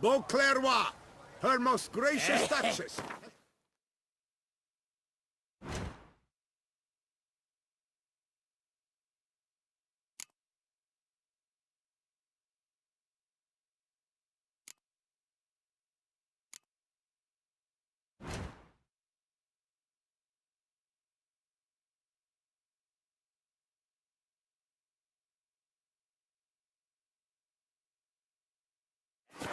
Beauclerc, her most gracious duchess.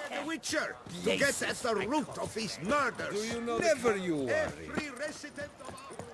The Witcher, to get at the root of these murders. Do you know Never you worry. Every resident of our...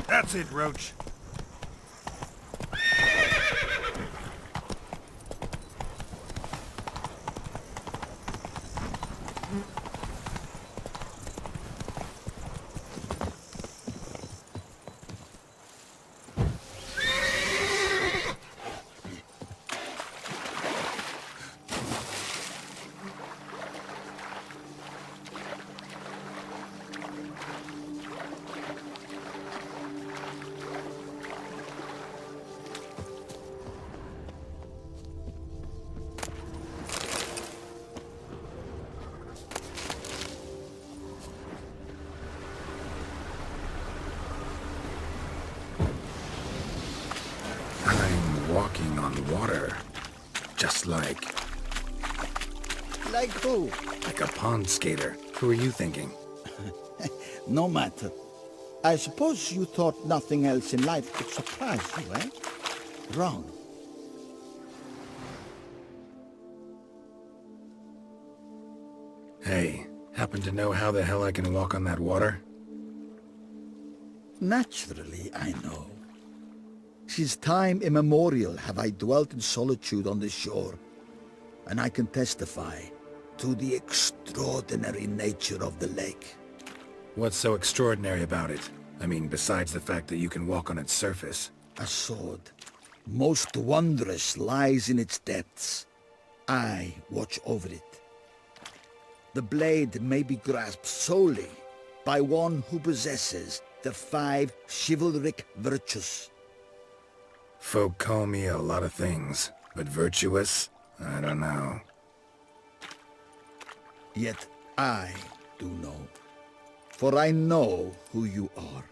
That's it, Roach. Walking on water. Just like... Like who? like a pond skater. Who are you thinking? No matter. I suppose you thought nothing else in life could surprise you, eh? Wrong. Hey, happen to know how the hell I can walk on that water? Naturally, I know. Since time immemorial have I dwelt in solitude on this shore, and I can testify to the extraordinary nature of the lake. What's so extraordinary about it? I mean, besides the fact that you can walk on its surface. A sword, most wondrous, lies in its depths. I watch over it. The blade may be grasped solely by one who possesses the 5 chivalric virtues. Folk call me a lot of things, but virtuous? I don't know. Yet I do know, for I know who you are.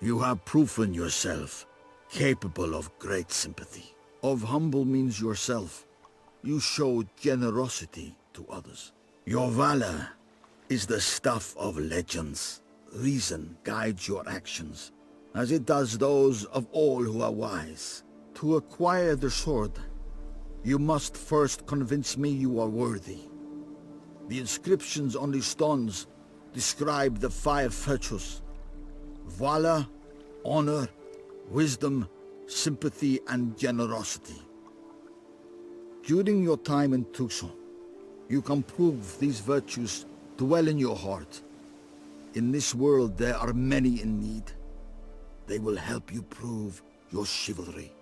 You have proven yourself capable of great sympathy. Of humble means yourself. You show generosity to others. Your valor is the stuff of legends. Reason guides your actions, as it does those of all who are wise. To acquire the sword, you must first convince me you are worthy. The inscriptions on the stones describe the 5 virtues: valor, honor, wisdom, sympathy, and generosity. During your time in Tucson, you can prove these virtues dwell in your heart. In this world, there are many in need. They will help you prove your chivalry.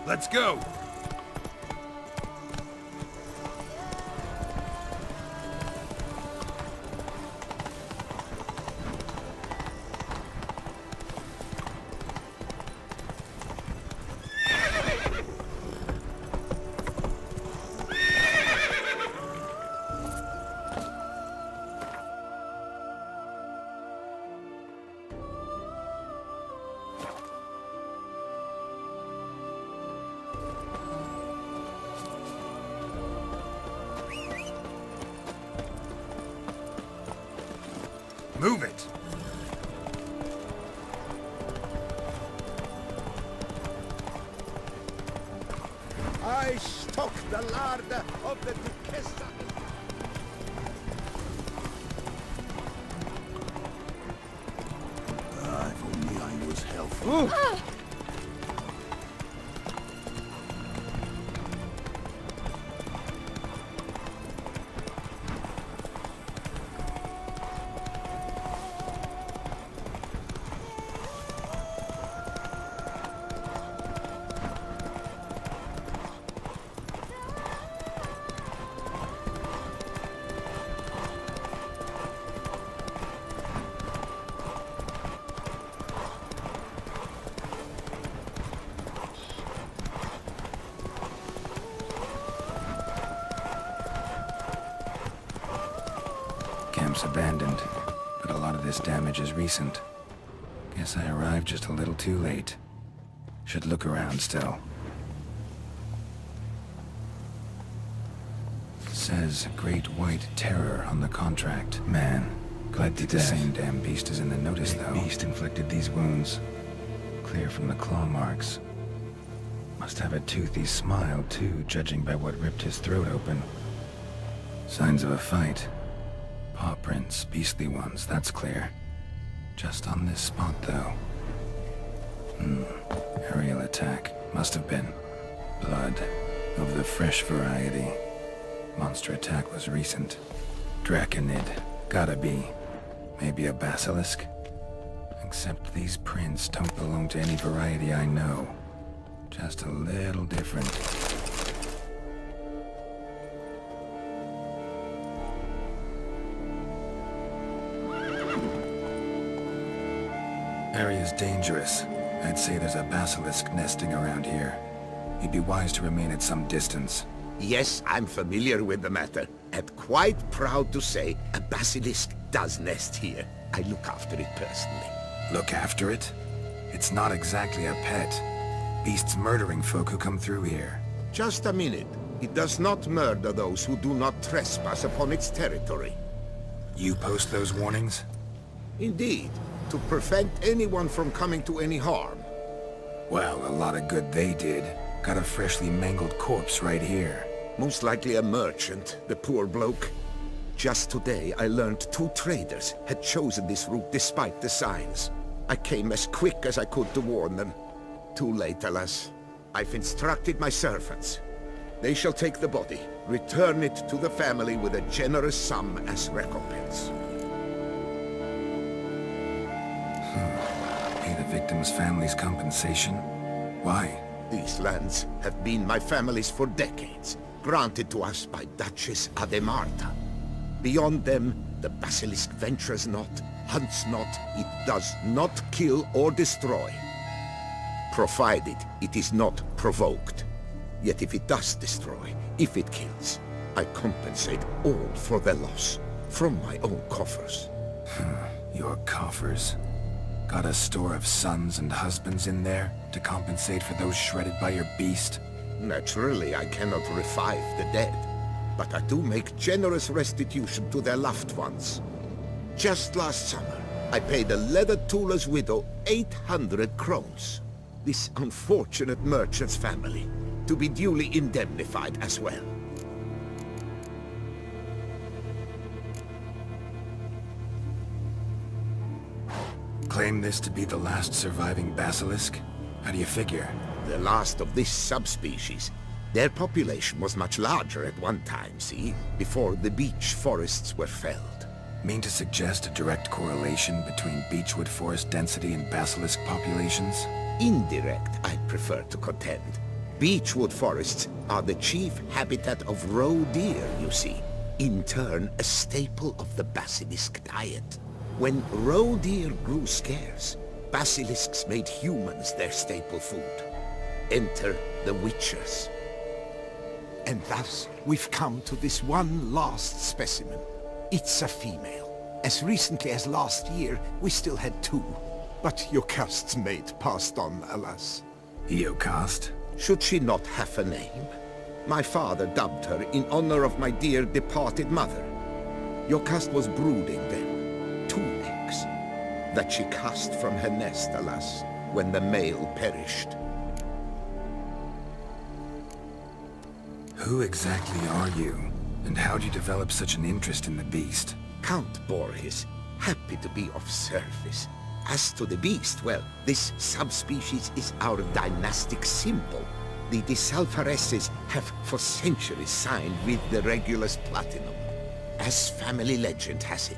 Let's go! Move it! I stock the larder of the Duchessa. If only I was helpful. Camp's abandoned, but a lot of this damage is recent. Guess I arrived just a little too late. Should look around still. Says Great White Terror on the contract. Man, glad the same damn beast is in the notice though. Beast inflicted these wounds. Clear from the claw marks. Must have a toothy smile too, judging by what ripped his throat open. Signs of a fight. Paw prints, beastly ones, that's clear. Just on this spot, though. Aerial attack. Must have been. Blood. Of the fresh variety. Monster attack was recent. Draconid. Gotta be. Maybe a basilisk? Except these prints don't belong to any variety I know. Just a little different. Area's dangerous. I'd say there's a basilisk nesting around here. You'd be wise to remain at some distance. Yes, I'm familiar with the matter, and quite proud to say a basilisk does nest here. I look after it personally. Look after it? It's not exactly a pet. Beast's murdering folk who come through here. Just a minute. It does not murder those who do not trespass upon its territory. You post those warnings? Indeed, to prevent anyone from coming to any harm. Well, a lot of good they did. Got a freshly mangled corpse right here. Most likely a merchant, the poor bloke. Just today, I learned 2 traders had chosen this route despite the signs. I came as quick as I could to warn them. Too late, alas. I've instructed my servants. They shall take the body, return it to the family with a generous sum as recompense. Pay the victim's family's compensation? Why? These lands have been my family's for decades, granted to us by Duchess Ademarta. Beyond them, the basilisk ventures not, hunts not, it does not kill or destroy. Provided it is not provoked. Yet if it does destroy, if it kills, I compensate all for the loss, from my own coffers. Your coffers. Got a store of sons and husbands in there to compensate for those shredded by your beast? Naturally, I cannot revive the dead, but I do make generous restitution to their loved ones. Just last summer, I paid a leather tooler's widow 800 crowns. This unfortunate merchant's family, to be duly indemnified as well. Claim this to be the last surviving basilisk? How do you figure? The last of this subspecies. Their population was much larger at one time, see? Before the beech forests were felled. Mean to suggest a direct correlation between beechwood forest density and basilisk populations? Indirect, I'd prefer to contend. beechwood forests are the chief habitat of roe deer, you see. In turn, a staple of the basilisk diet. When roe deer grew scarce, basilisks made humans their staple food. Enter the witchers. And thus, we've come to this one last specimen. It's a female. As recently as last year, we still had 2. But Jocast's mate passed on, alas. Eocast? Should she not have a name? My father dubbed her in honor of my dear departed mother. Jocast was brooding then. 2 eggs. That she cast from her nest, alas, when the male perished. Who exactly are you? And how do you develop such an interest in the beast? Count Borges, happy to be of service. As to the beast, well, this subspecies is our dynastic symbol. The Disalfareses have for centuries signed with the Regulus Platinum. As family legend has it,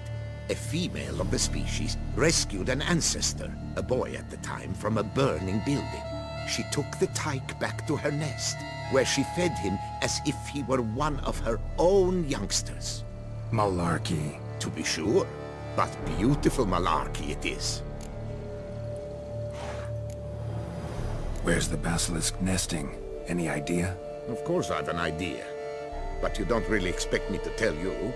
a female of the species rescued an ancestor, a boy at the time, from a burning building. She took the tyke back to her nest, where she fed him as if he were one of her own youngsters. Malarkey. To be sure, but beautiful malarkey it is. Where's the basilisk nesting? Any idea? Of course I've an idea, but you don't really expect me to tell you.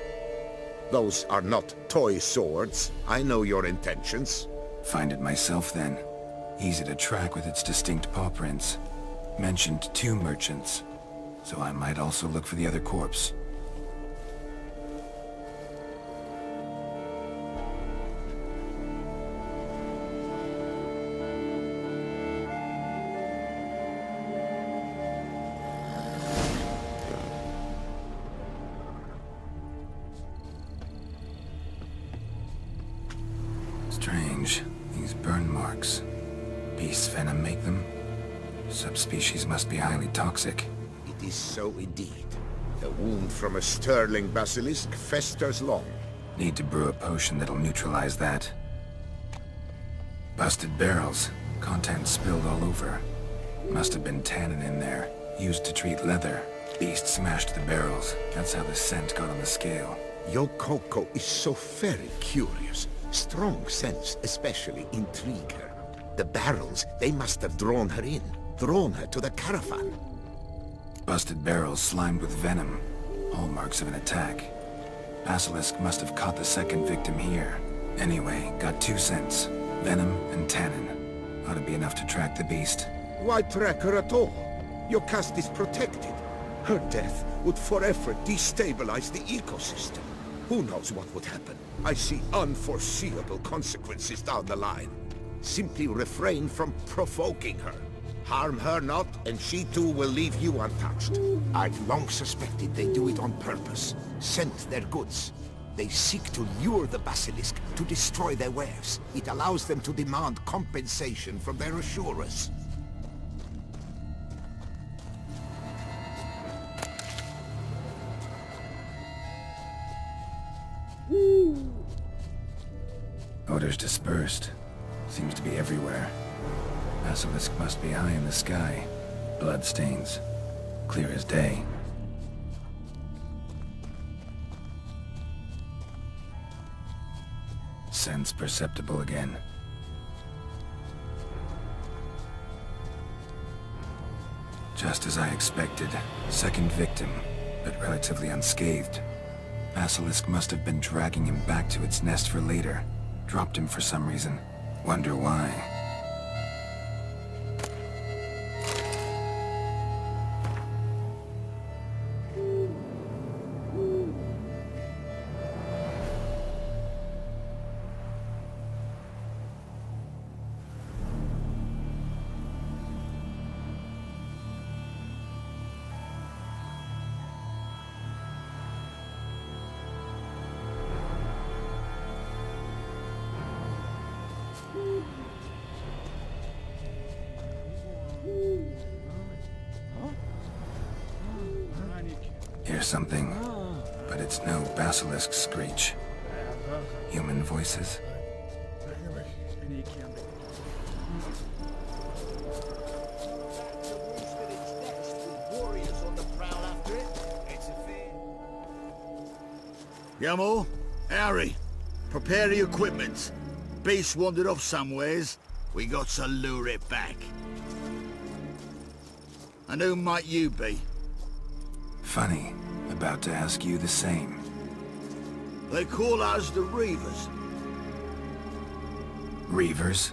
Those are not toy swords. I know your intentions. Find it myself then. Easy to track with its distinct paw prints. Mentioned 2 merchants, so I might also look for the other corpse. Strange. These burn marks. Beast venom make them? Subspecies must be highly toxic. It is so indeed. A wound from a sterling basilisk festers long. Need to brew a potion that'll neutralize that. Busted barrels. Contents spilled all over. Must have been tannin in there. Used to treat leather. Beast smashed the barrels. That's how the scent got on the scale. Yokoko is so very curious. Strong sense especially intrigue her. The barrels, they must have drawn her in. Drawn her to the caravan. Busted barrels slimed with venom. Hallmarks of an attack. Basilisk must have caught the second victim here. Anyway, got 2 scents. Venom and tannin. Ought to be enough to track the beast. Why track her at all? Your caste is protected. Her death would forever destabilize the ecosystem. Who knows what would happen? I see unforeseeable consequences down the line. Simply refrain from provoking her. Harm her not, and she too will leave you untouched. I've long suspected they do it on purpose. Scent their goods. They seek to lure the basilisk to destroy their wares. It allows them to demand compensation from their assurers. Odors dispersed. Seems to be everywhere. Basilisk must be high in the sky. Bloodstains. Clear as day. Sense perceptible again. Just as I expected. Second victim, but relatively unscathed. Basilisk must have been dragging him back to its nest for later. Dropped him for some reason. Wonder why. Hear something, but it's no basilisk screech. Human voices? Yamo, Harry, prepare the equipment. Beast wandered off somewheres. We got to lure it back. And who might you be? Funny. About to ask you the same. They call us the Reavers. Reavers?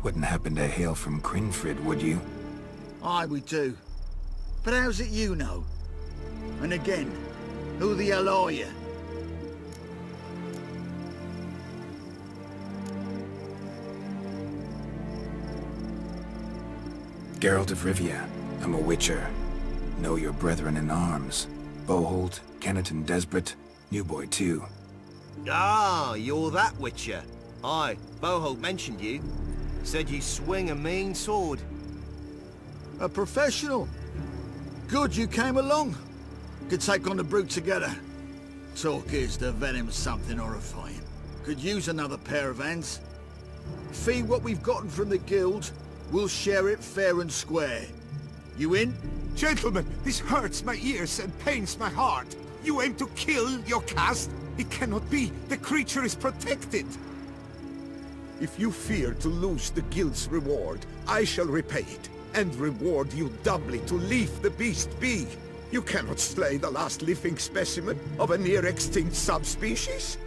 Wouldn't happen to hail from Crinfrid, would you? Aye, we do. But how's it you know? And again, who the hell are you? Geralt of Rivia. I'm a witcher. Know your brethren in arms. Boholt, Kenneton Desperate, New Boy too. Ah, you're that witcher. Aye, Boholt mentioned you. Said you swing a mean sword. A professional. Good you came along. Could take on the brute together. Talk is the venom's something horrifying. Could use another pair of hands. Fee what we've gotten from the guild, we'll share it fair and square. You in? Gentlemen, this hurts my ears and pains my heart. You aim to kill your caste? It cannot be. The creature is protected. If you fear to lose the guild's reward, I shall repay it, and reward you doubly to leave the beast be. You cannot slay the last living specimen of a near-extinct subspecies.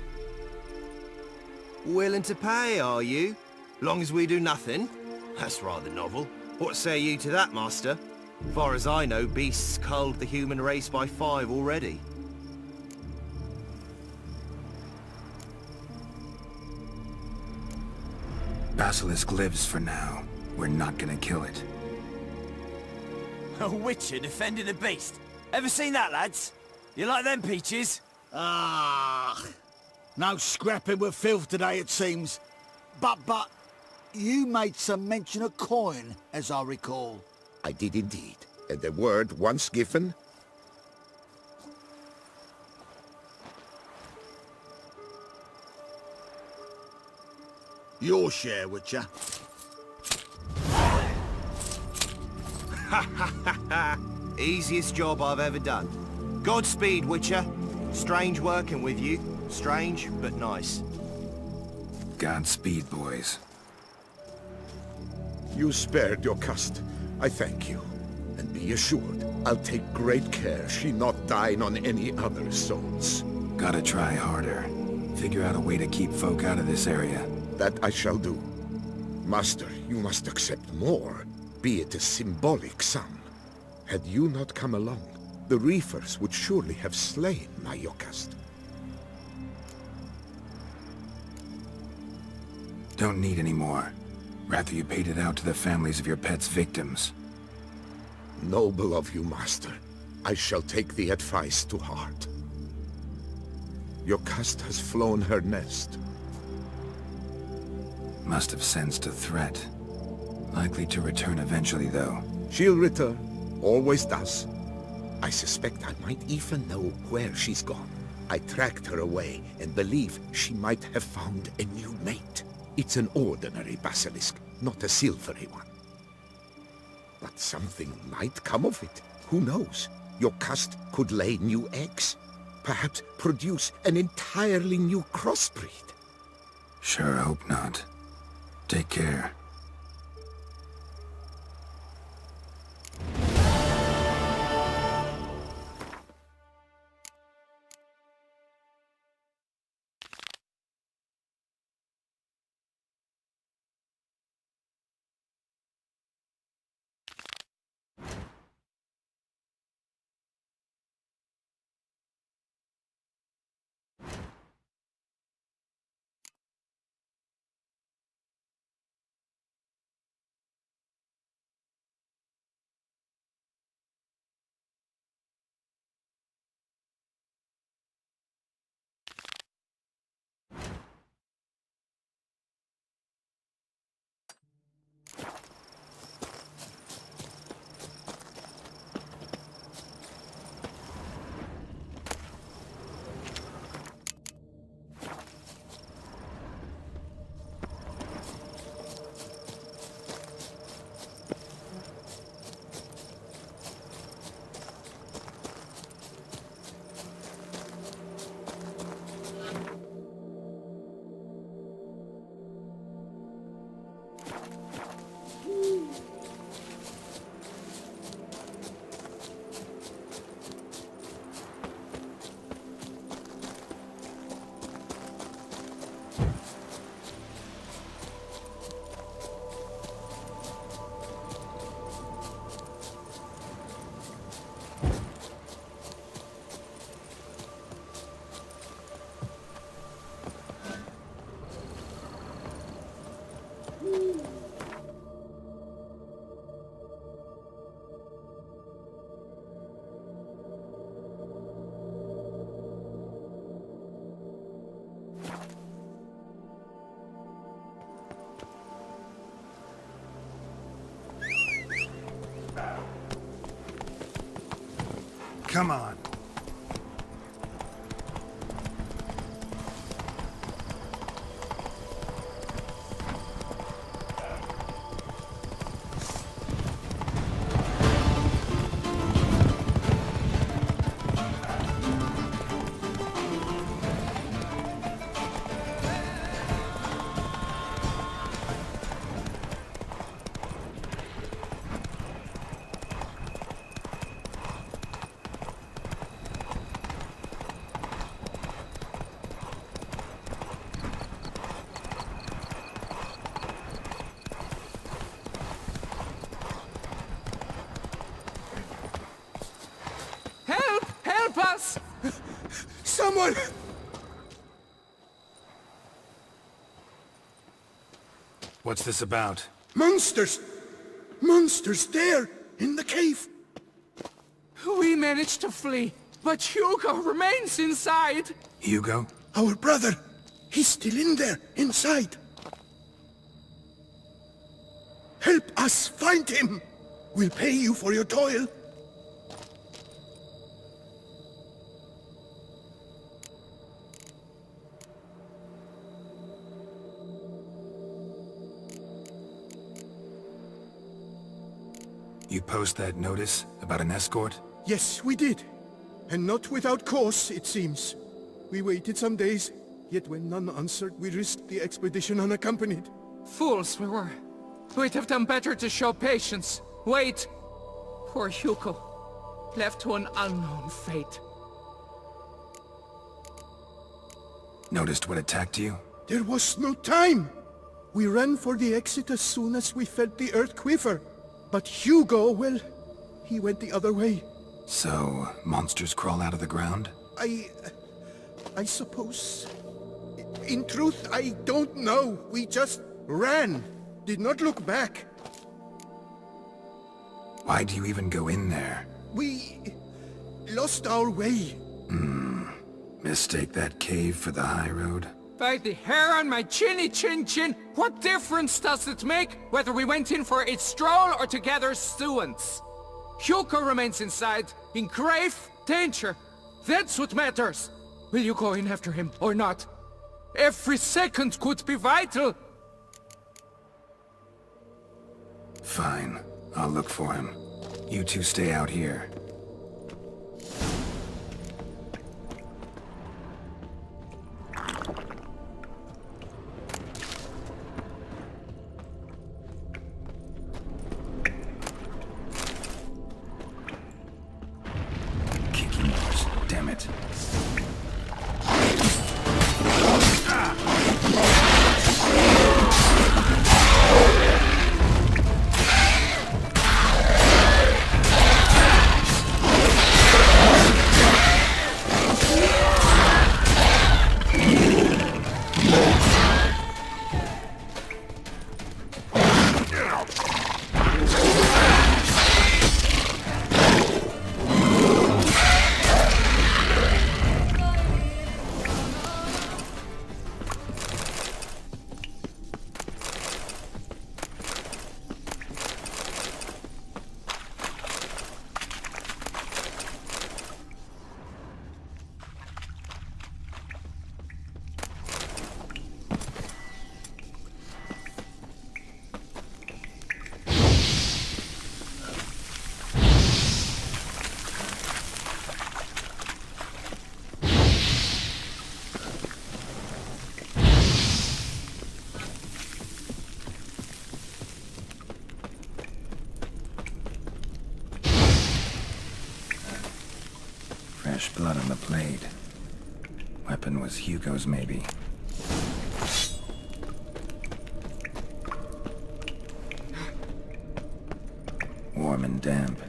Willing to pay, are you? Long as we do nothing? That's rather novel. What say you to that, master? Far as I know, beasts culled the human race by 5 already. Basilisk lives for now. We're not gonna kill it. A witcher defending a beast. Ever seen that, lads? You like them peaches? Ah, no scrapping with filth today, it seems. But, you made some mention of coin, as I recall. I did indeed, and the word once given... Your share, Witcher. Easiest job I've ever done. Godspeed, Witcher. Strange working with you. Strange, but nice. Godspeed, boys. You spared your caste. I thank you. And be assured, I'll take great care she not dine on any other souls. Gotta try harder. Figure out a way to keep folk out of this area. That I shall do. Master, you must accept more, be it a symbolic sum. Had you not come along, the Reefers would surely have slain my Yokast. Don't need any more. Rather you paid it out to the families of your pets' victims. Noble of you, Master. I shall take the advice to heart. Yokast has flown her nest. Must have sensed a threat. Likely to return eventually, though. She'll return. Always does. I suspect I might even know where she's gone. I tracked her away and believe she might have found a new mate. It's an ordinary basilisk, not a silvery one. But something might come of it. Who knows? Your caste could lay new eggs. Perhaps produce an entirely new crossbreed. Sure hope not. Take care. Come on. Help! Help us! Someone! What's this about? Monsters! Monsters there, in the cave! We managed to flee, but Hugo remains inside. Hugo? Our brother! He's still in there, inside! Help us find him! We'll pay you for your toil. You post that notice about an escort? Yes, we did. And not without cause, it seems. We waited some days, yet when none answered, we risked the expedition unaccompanied. Fools we were. We'd have done better to show patience. Wait. Poor Hugo. Left to an unknown fate. Noticed what attacked you? There was no time! We ran for the exit as soon as we felt the earth quiver. But Hugo, well, he went the other way. So, monsters crawl out of the ground? I suppose... In truth, I don't know. We just ran. Did not look back. Why do you even go in there? We... lost our way. Mistake that cave for the high road? By the hair on my chinny chin chin, what difference does it make whether we went in for a stroll or to gather students? Hugo remains inside, in grave danger. That's what matters. Will you go in after him or not? Every second could be vital. Fine. I'll look for him. You two stay out here. Kicking yours, damn it. Fresh blood on the blade. Weapon was Hugo's, maybe. Warm and damp.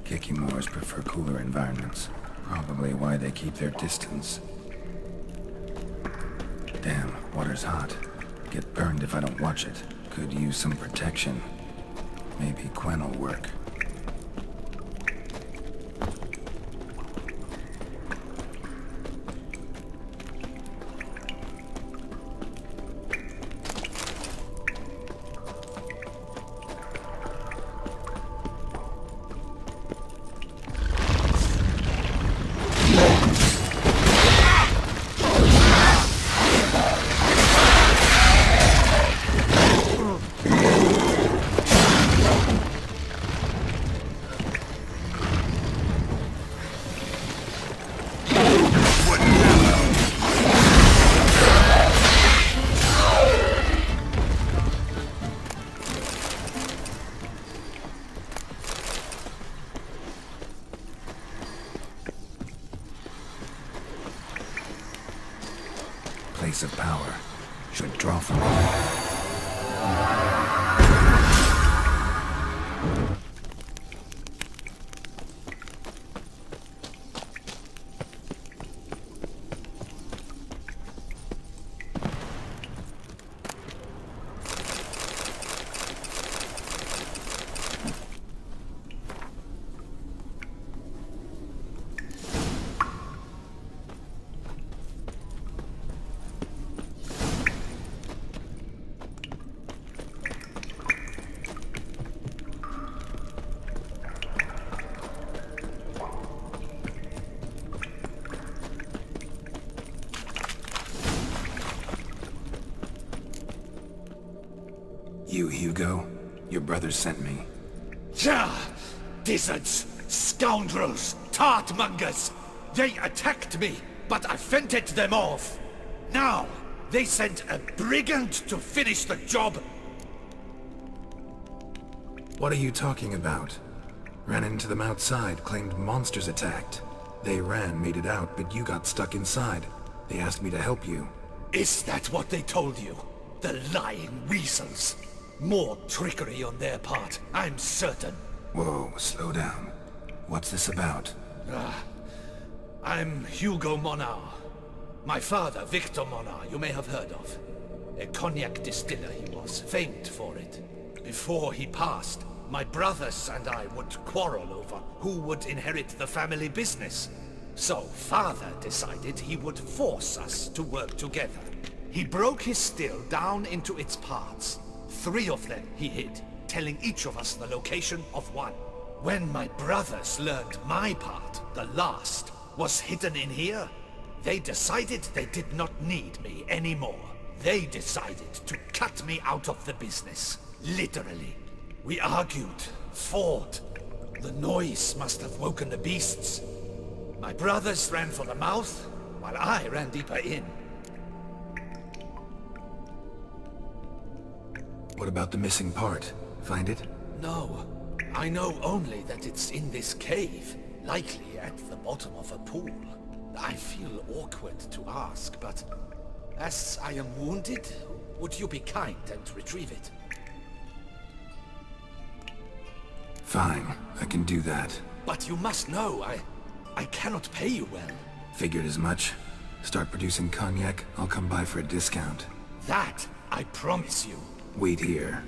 Kikimores prefer cooler environments. Probably why they keep their distance. Damn, water's hot. Get burned if I don't watch it. Could use some protection. Maybe Quen will work. place of power. Should draw from it. You, Hugo? Your brother sent me. Ja! Dizzards! Scoundrels! Tartmongers! They attacked me, but I fended them off. Now, they sent a brigand to finish the job. What are you talking about? Ran into them outside, claimed monsters attacked. They ran, made it out, but you got stuck inside. They asked me to help you. Is that what they told you? The lying weasels. More trickery on their part, I'm certain. Whoa, slow down. What's this about? I'm Hugo Monar. My father, Victor Monar, you may have heard of. A cognac distiller he was, famed for it. Before he passed, my brothers and I would quarrel over who would inherit the family business. So father decided he would force us to work together. He broke his still down into its parts. 3 of them he hid, telling each of us the location of one. When my brothers learned my part, the last, was hidden in here, they decided they did not need me anymore. They decided to cut me out of the business. Literally. We argued, fought. The noise must have woken the beasts. My brothers ran for the mouth, while I ran deeper in. What about the missing part? Find it? No. I know only that it's in this cave, likely at the bottom of a pool. I feel awkward to ask, but as I am wounded, would you be kind and retrieve it? Fine, I can do that. But you must know, I cannot pay you well. Figured as much. Start producing cognac, I'll come by for a discount. That, I promise you. Wait here.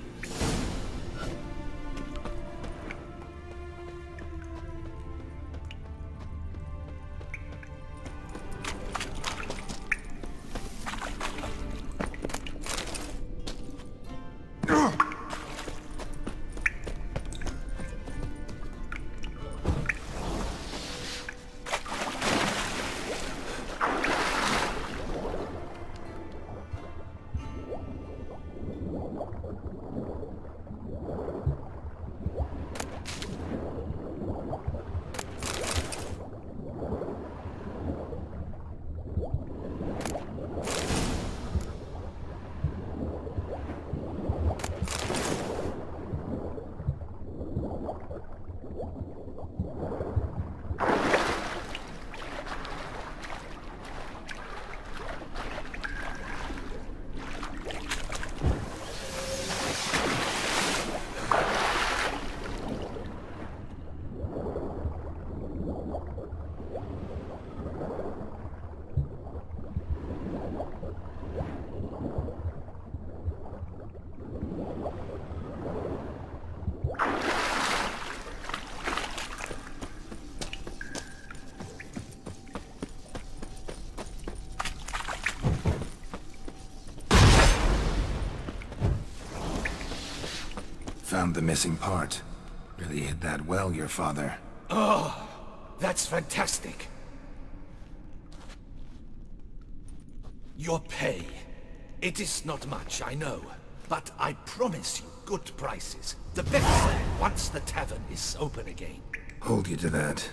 Found the missing part. Really hid that well, your father. Oh, that's fantastic. Your pay. It is not much, I know. But I promise you good prices. The best once the tavern is open again. Hold you to that.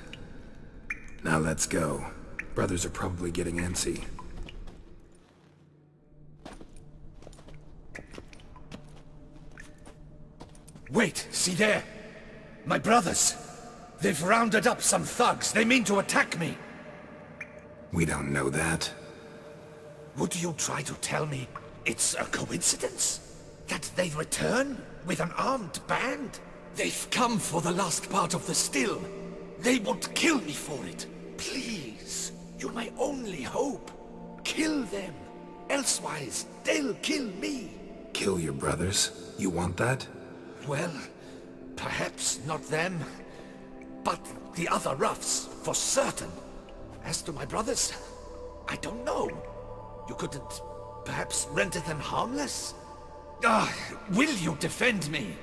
Now let's go. Brothers are probably getting antsy. Wait, see there? My brothers. They've rounded up some thugs. They mean to attack me. We don't know that. Would you try to tell me it's a coincidence? That they return with an armed band? They've come for the last part of the still. They won't kill me for it. Please, you're my only hope. Kill them. Elsewise, they'll kill me. Kill your brothers? You want that? Well, perhaps not them, but the other roughs, for certain. As to my brothers, I don't know. You couldn't perhaps render them harmless? Will you defend me?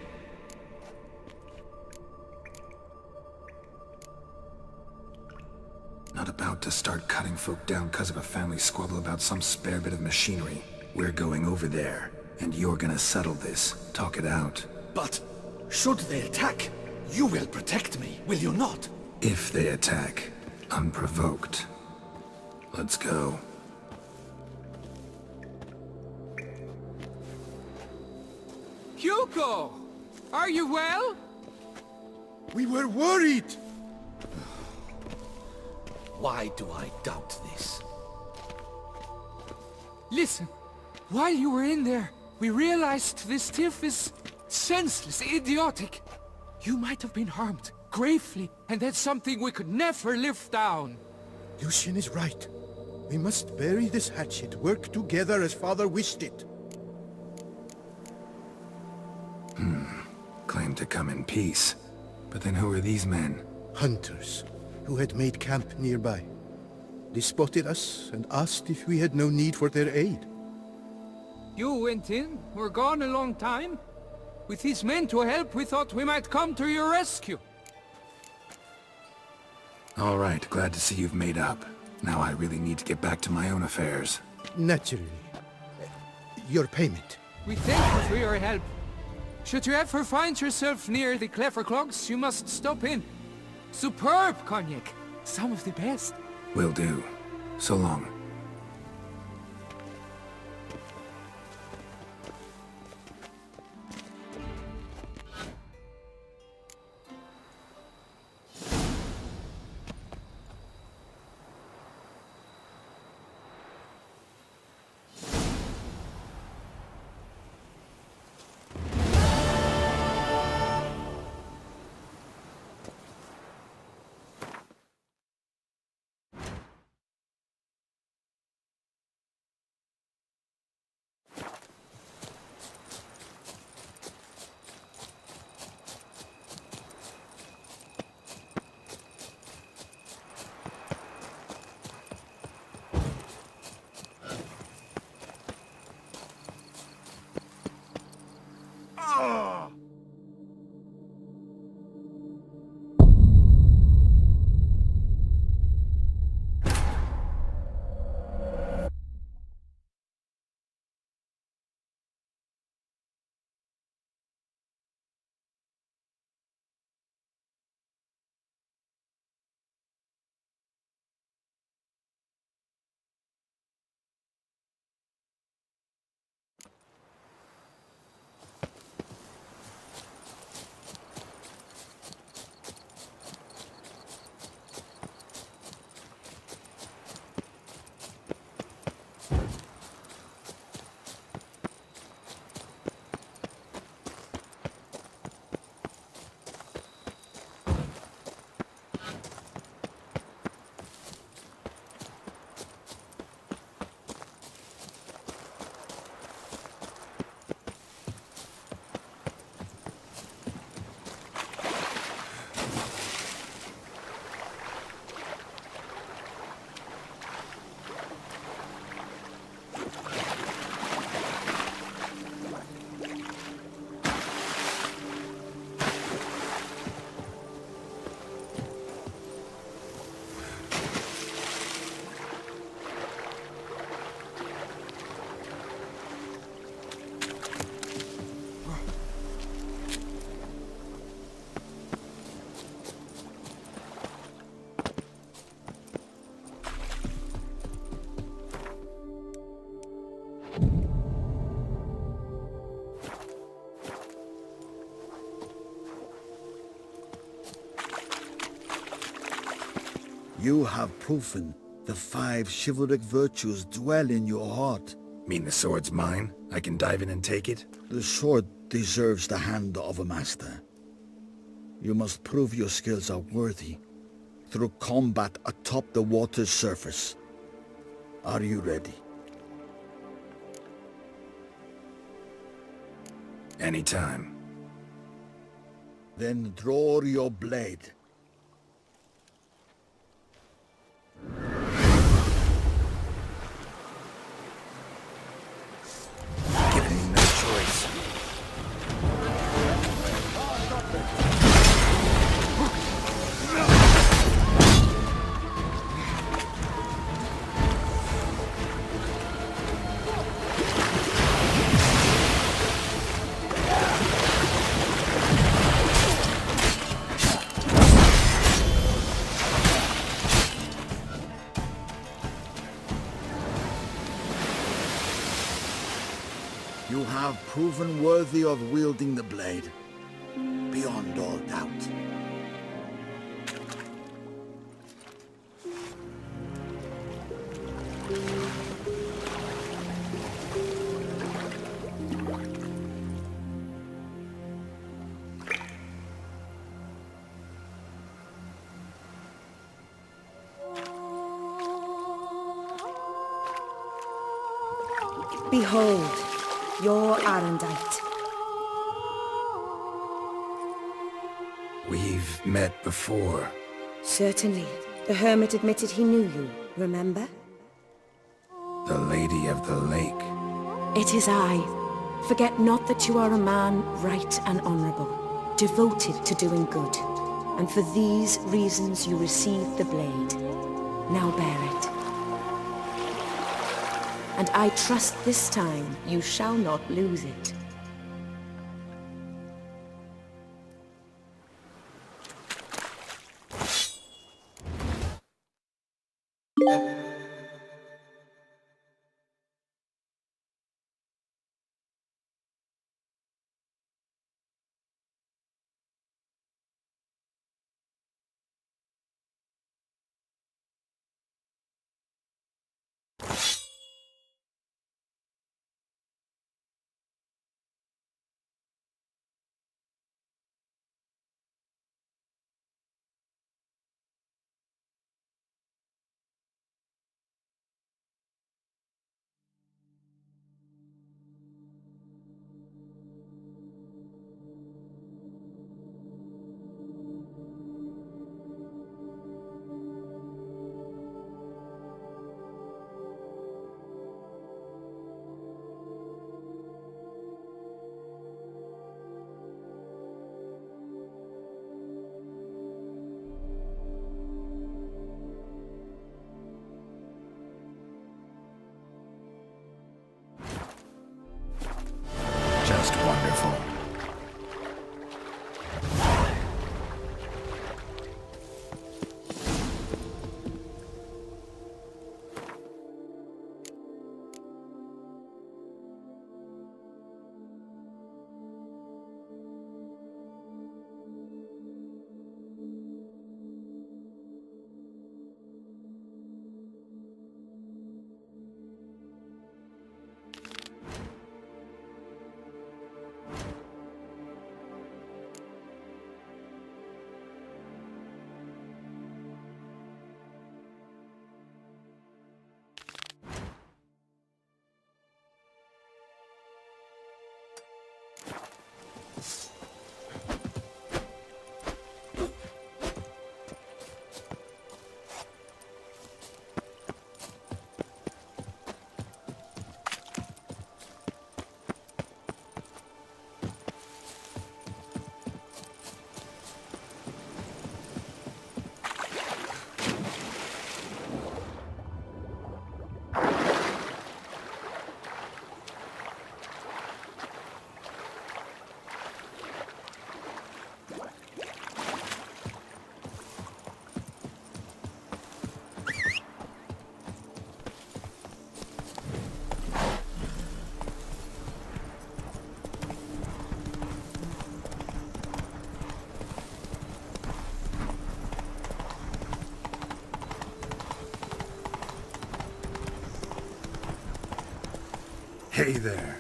Not about to start cutting folk down because of a family squabble about some spare bit of machinery. We're going over there, and you're gonna settle this. Talk it out. But should they attack, you will protect me, will you not? If they attack, unprovoked. Let's go. Hugo! Are you well? We were worried! Why do I doubt this? Listen, while you were in there, we realized this tiff is senseless, idiotic. You might have been harmed, gravely, and that's something we could never live down. Lucian is right. We must bury this hatchet, work together as Father wished it. Claim to come in peace. But then who are these men? Hunters, who had made camp nearby. They spotted us and asked if we had no need for their aid. You went in, were gone a long time. With these men to help, we thought we might come to your rescue. All right, glad to see you've made up. Now I really need to get back to my own affairs. Naturally. Your payment. We thank you for your help. Should you ever find yourself near the Clever Clogs, you must stop in. Superb cognac. Some of the best. Will do. So long. You have proven The 5 chivalric virtues dwell in your heart. Mean the sword's mine? I can dive in and take it? The sword deserves the hand of a master. You must prove your skills are worthy through combat atop the water's surface. Are you ready? Anytime. Then draw your blade. Giving me no choice. You have proven worthy of wielding the blade, beyond all doubt. Behold, your Arendite. We've met before. Certainly. The hermit admitted he knew you, remember? The Lady of the Lake. It is I. Forget not that you are a man right and honorable, devoted to doing good. And for these reasons you received the blade. Now bear it. And I trust this time you shall not lose it. Hey there.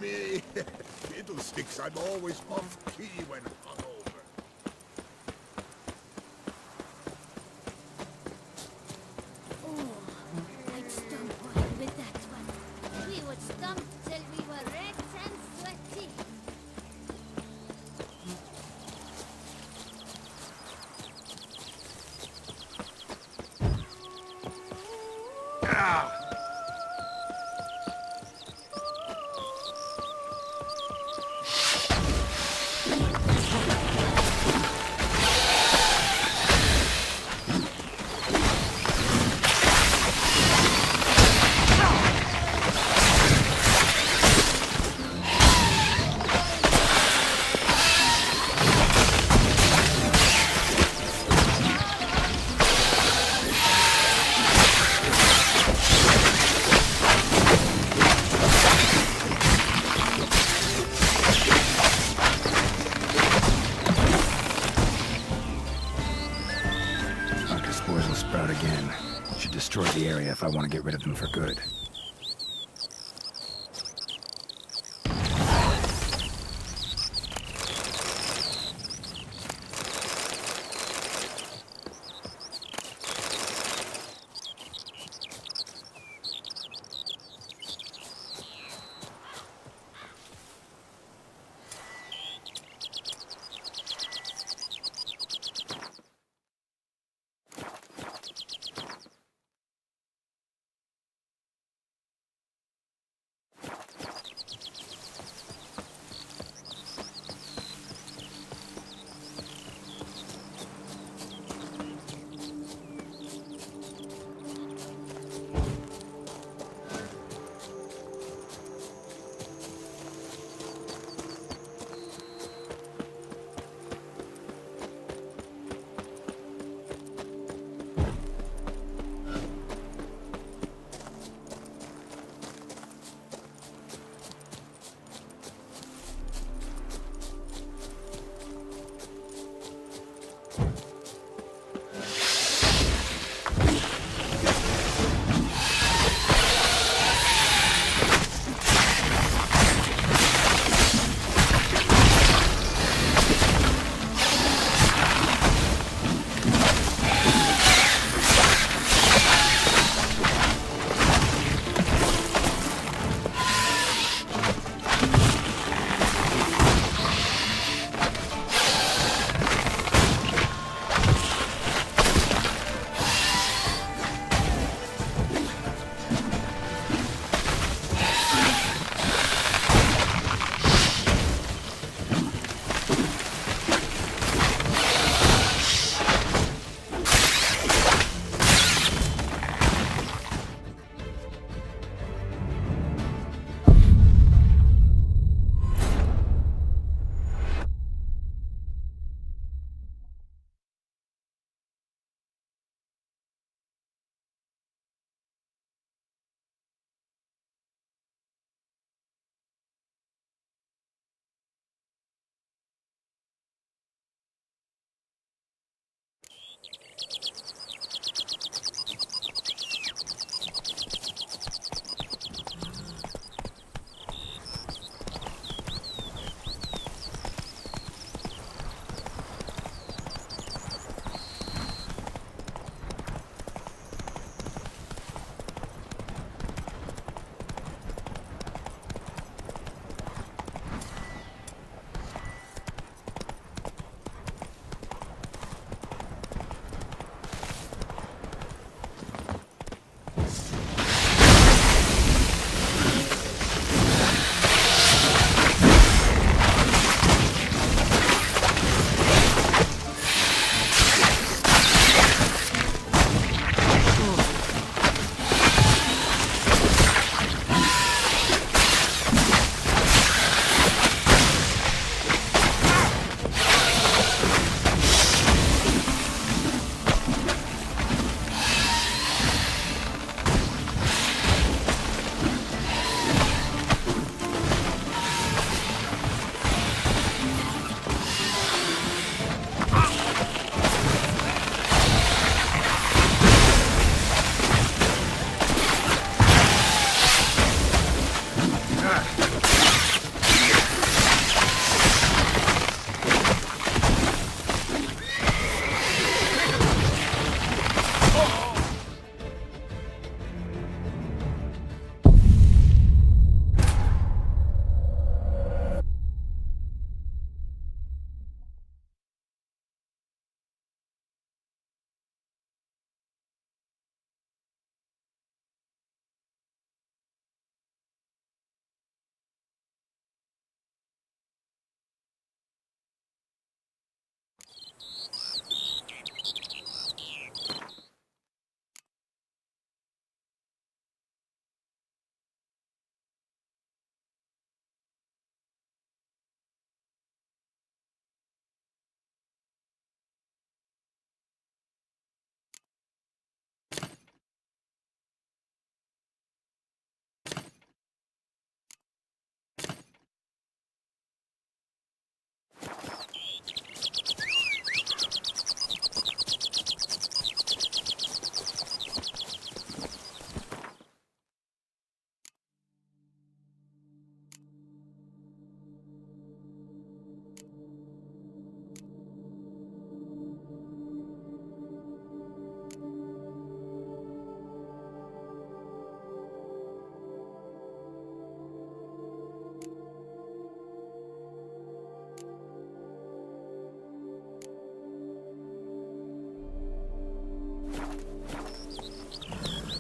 Me. Fiddlesticks, I'm always off-key when hungover. Oh, I'd stump one with that one. We would stump till we were red and sweaty. Spores will sprout again. Should destroy the area if I want to get rid of them for good.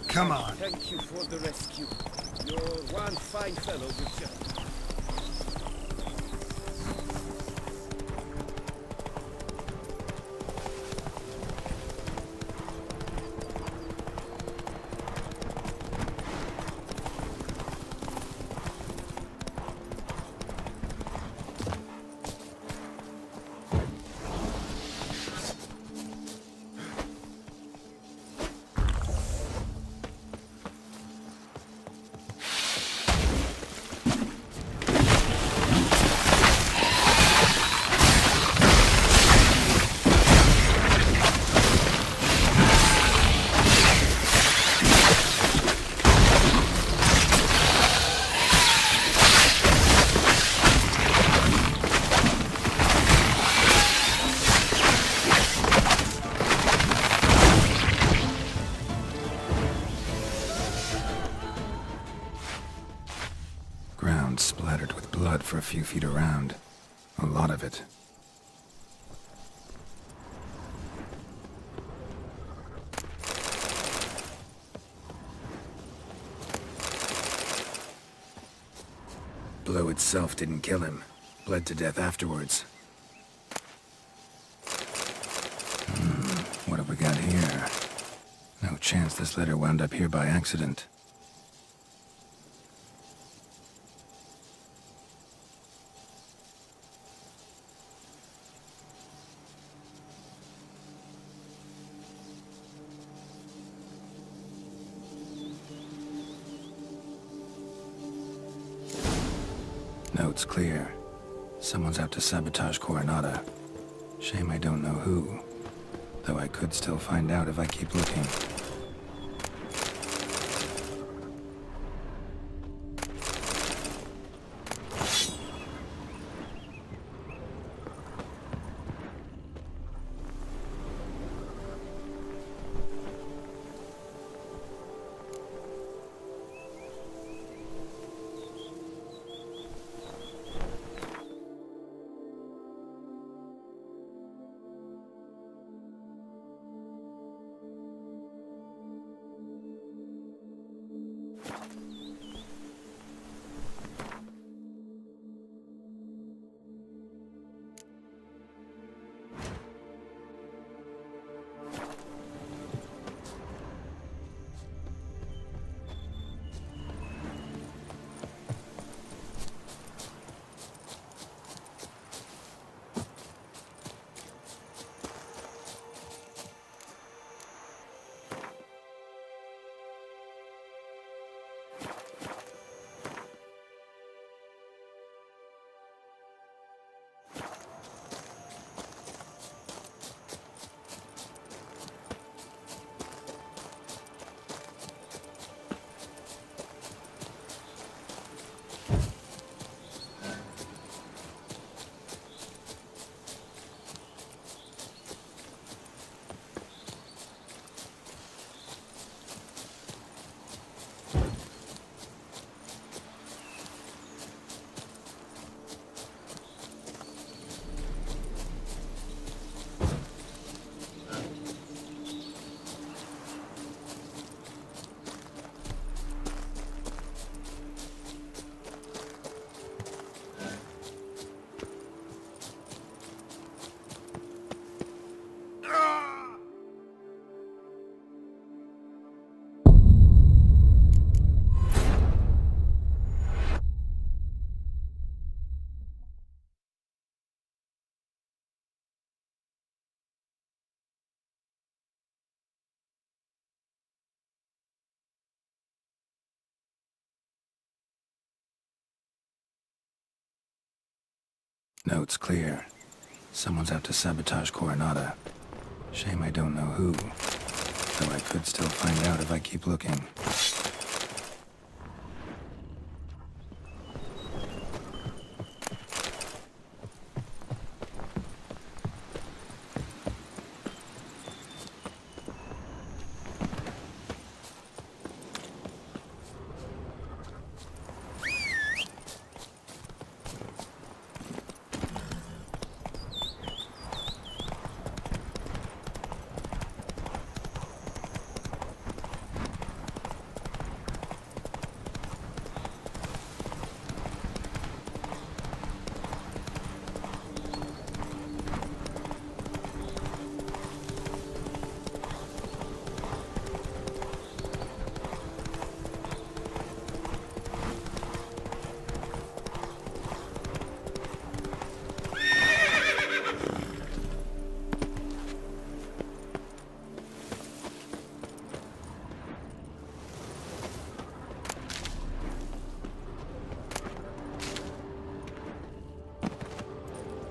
Come on. Thank you for the rescue. You're one fine fellow, Witcher. Ground splattered with blood for a few feet around. A lot of it. Blow itself didn't kill him. Bled to death afterwards. What have we got here? No chance this letter wound up here by accident. Note's clear. Someone's out to sabotage Coronata. Shame I don't know who. Though I could still find out if I keep looking. Note's clear. Someone's out to sabotage Coronata. Shame I don't know who. Though I could still find out if I keep looking.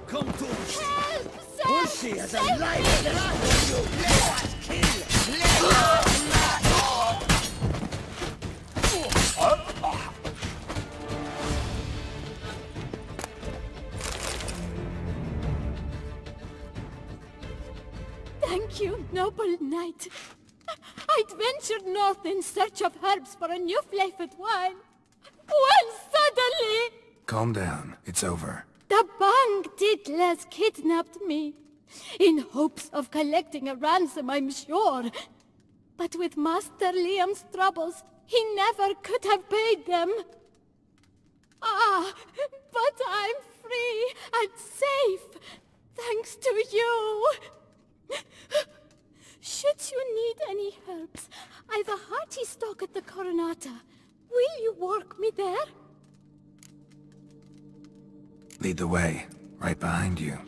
Come to Help, sir! Pussy as a life for you! Let us kill! Thank you, noble knight. I'd ventured north in search of herbs for a new flavored wine. When suddenly, Calm down. It's over. the Bang Diddlers kidnapped me. In hopes of collecting a ransom, I'm sure. But with Master Liam's troubles, he never could have paid them. Ah, but I'm free and safe, thanks to you. Should you need any herbs, I've a hearty stock at the Coronata. Will you work me there? Lead the way. Right behind you.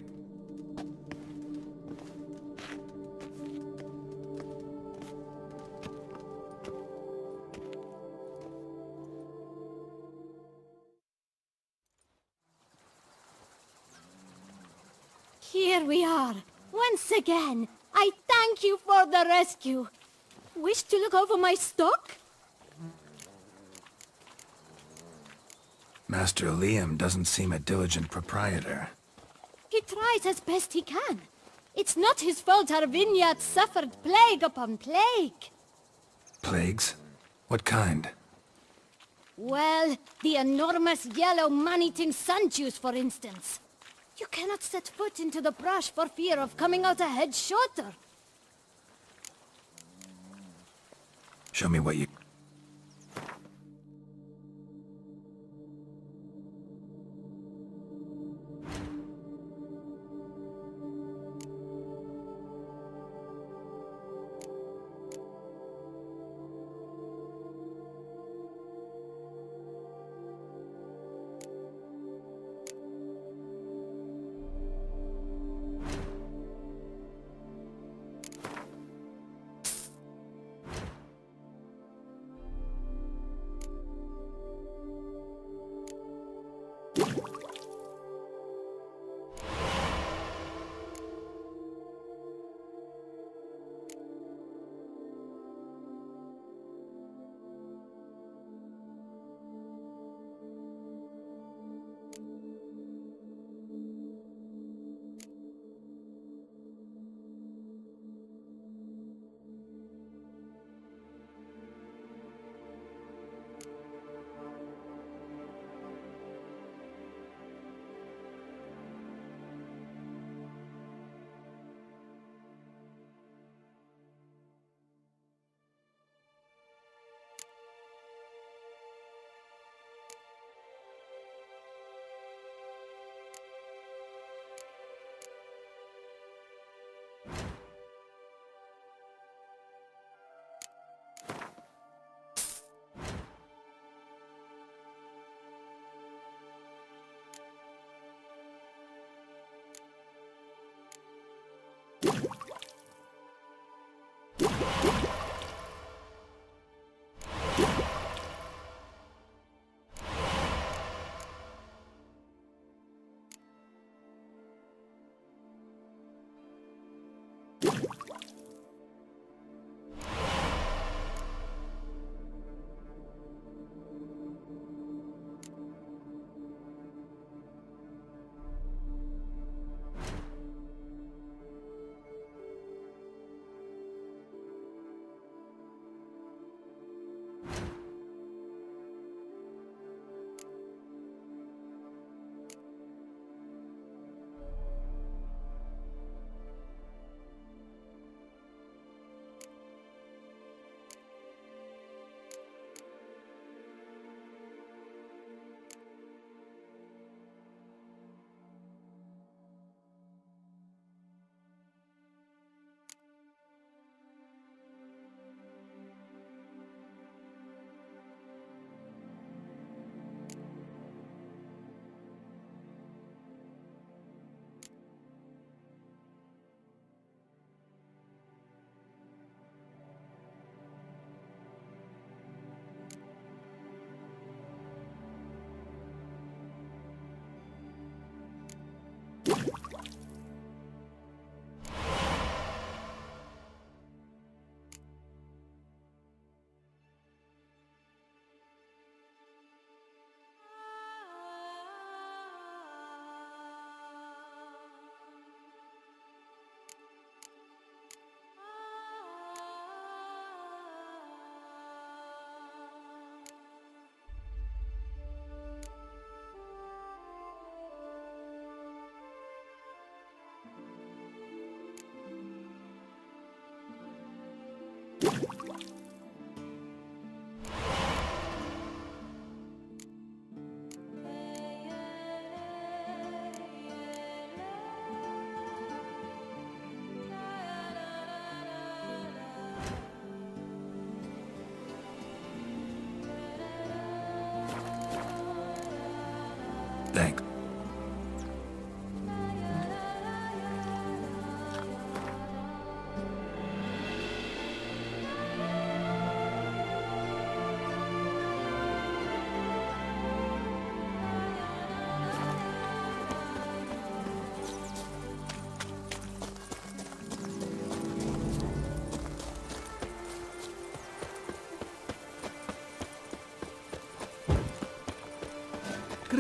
Here we are. Once again, I thank you for the rescue. Wish to look over my stock? Master Liam doesn't seem a diligent proprietor. He tries as best he can. It's not his fault our vineyard suffered plague upon plague. Plagues? What kind? Well, the enormous yellow man-eating sun juice, for instance. You cannot set foot into the brush for fear of coming out a head shorter. Show me what you...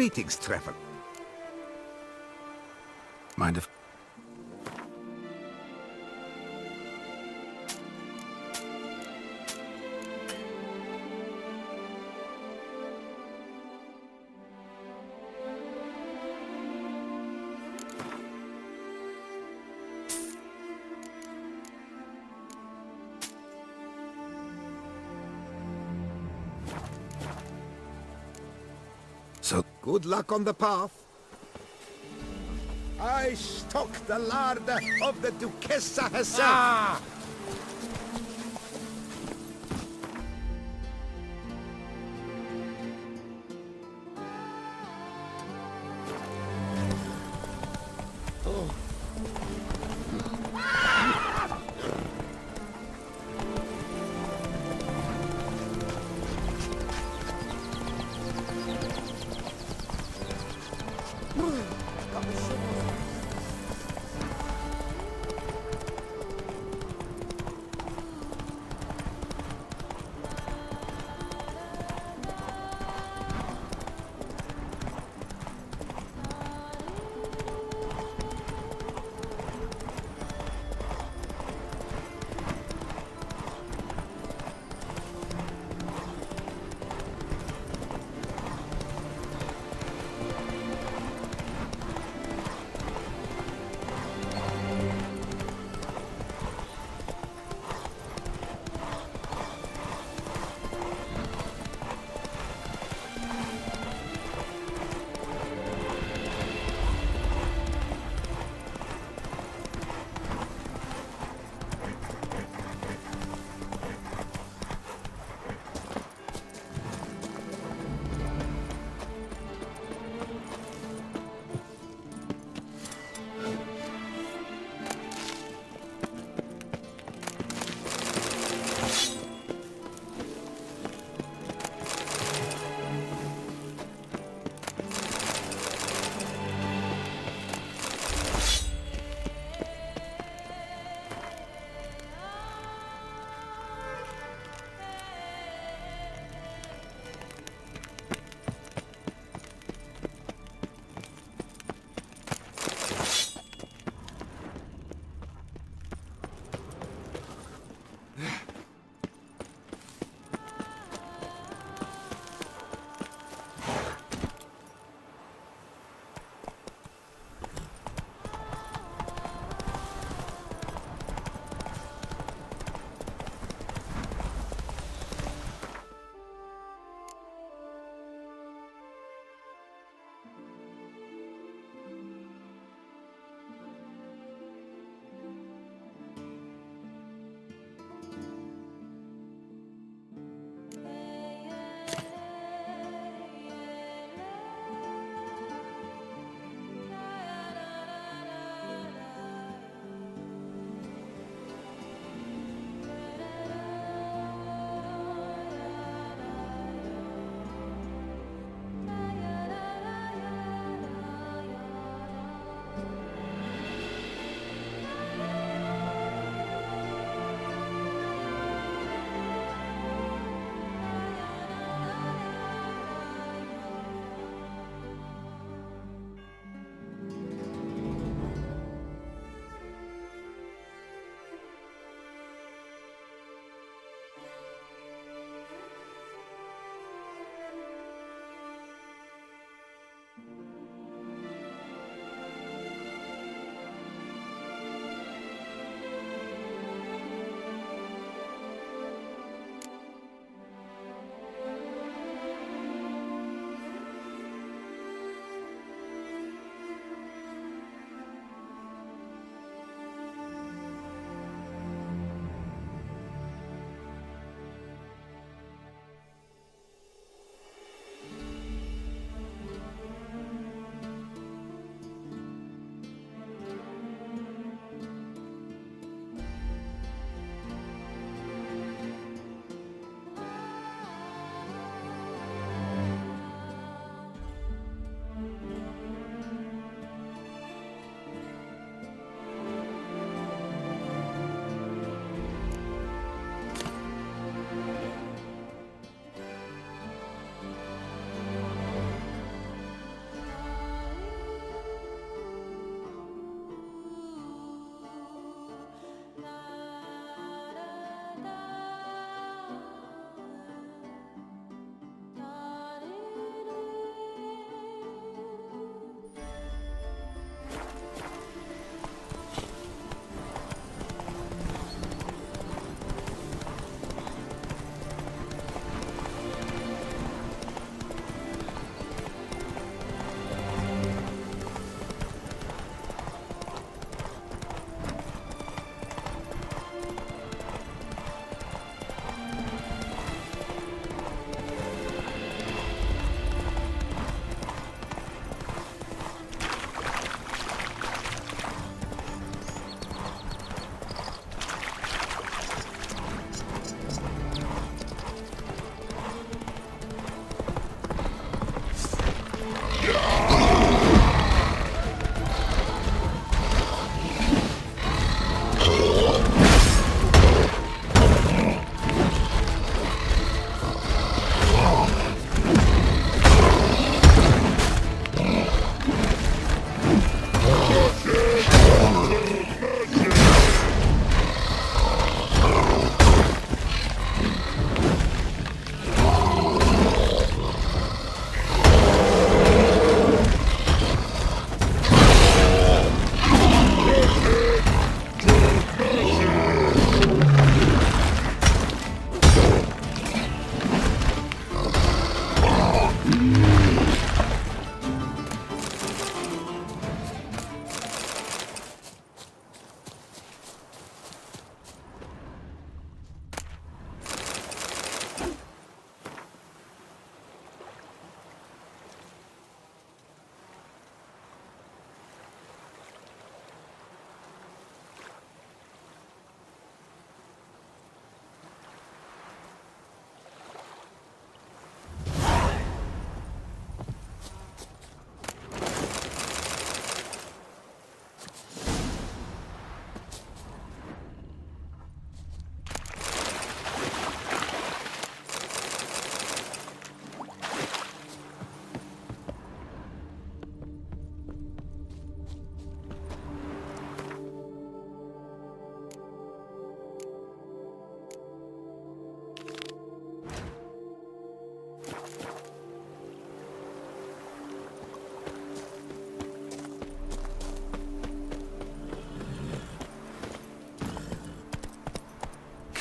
Greetings, Trevor. Mind if... So, Good luck on the path. I stock the larder of the Duchessa herself.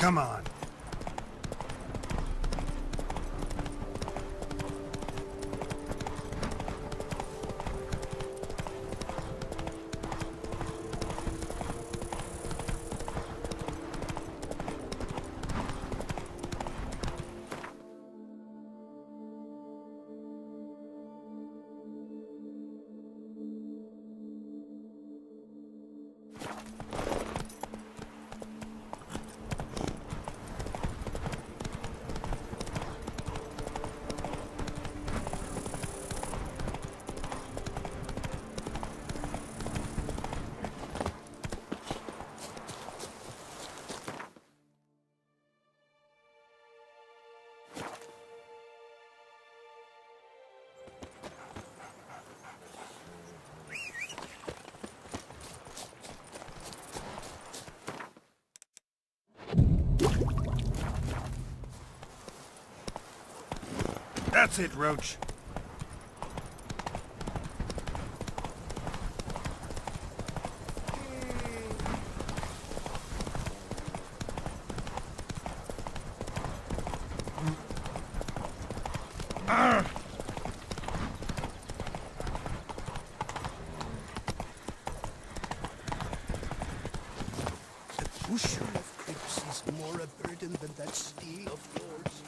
Come on. That's it, Roach. The bushel of crypts is more a burden than that steel of yours.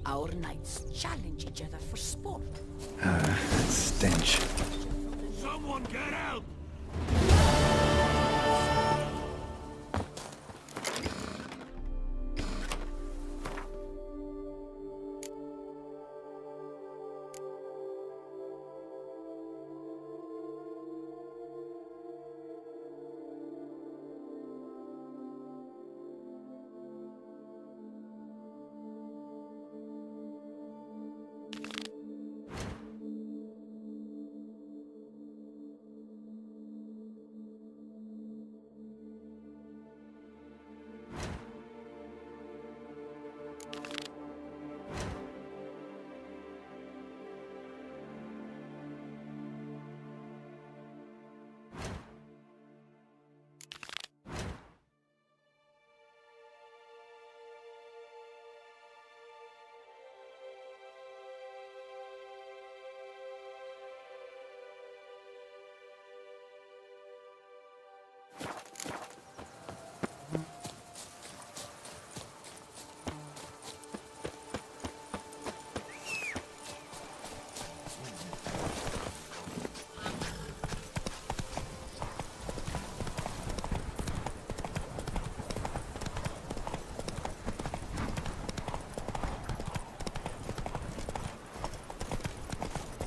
Our knights challenge each other for sport. That stench. Someone get help!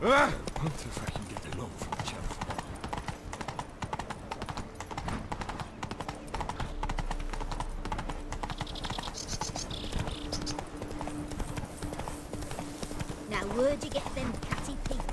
Ah! Wonder if I can get a loan from the shelf. Now, where'd you get them catty peepers?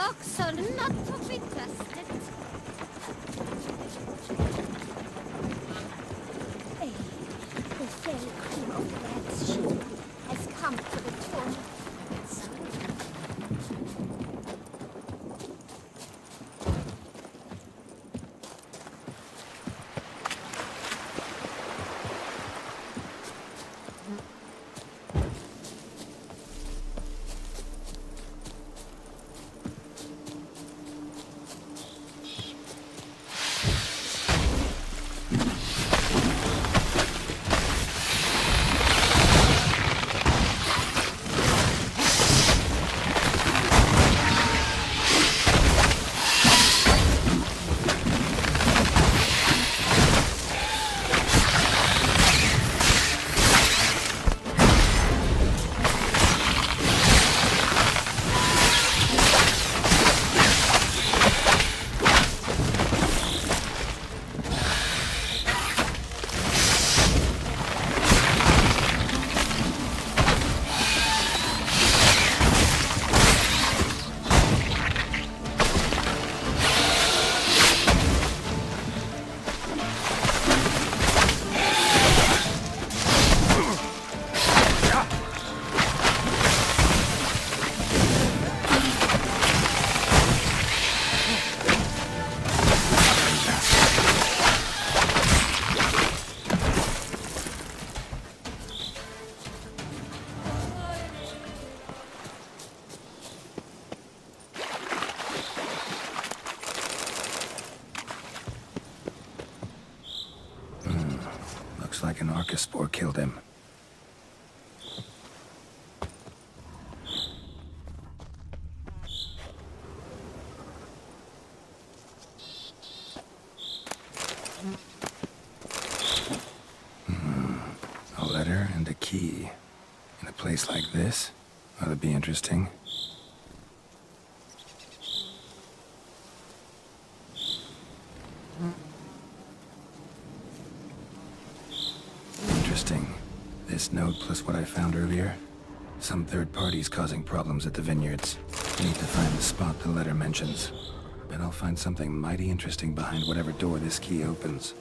dogs are not to be trusted. Hey, the fell crew of Rat's ship has come to the tomb. Looks like an Archospore killed him. A letter and a key. In a place like this? Ought to be interesting. Interesting. This note plus what I found earlier. Some third parties causing problems at the vineyards. Need to find the spot the letter mentions. Bet I'll find something mighty interesting behind whatever door this key opens.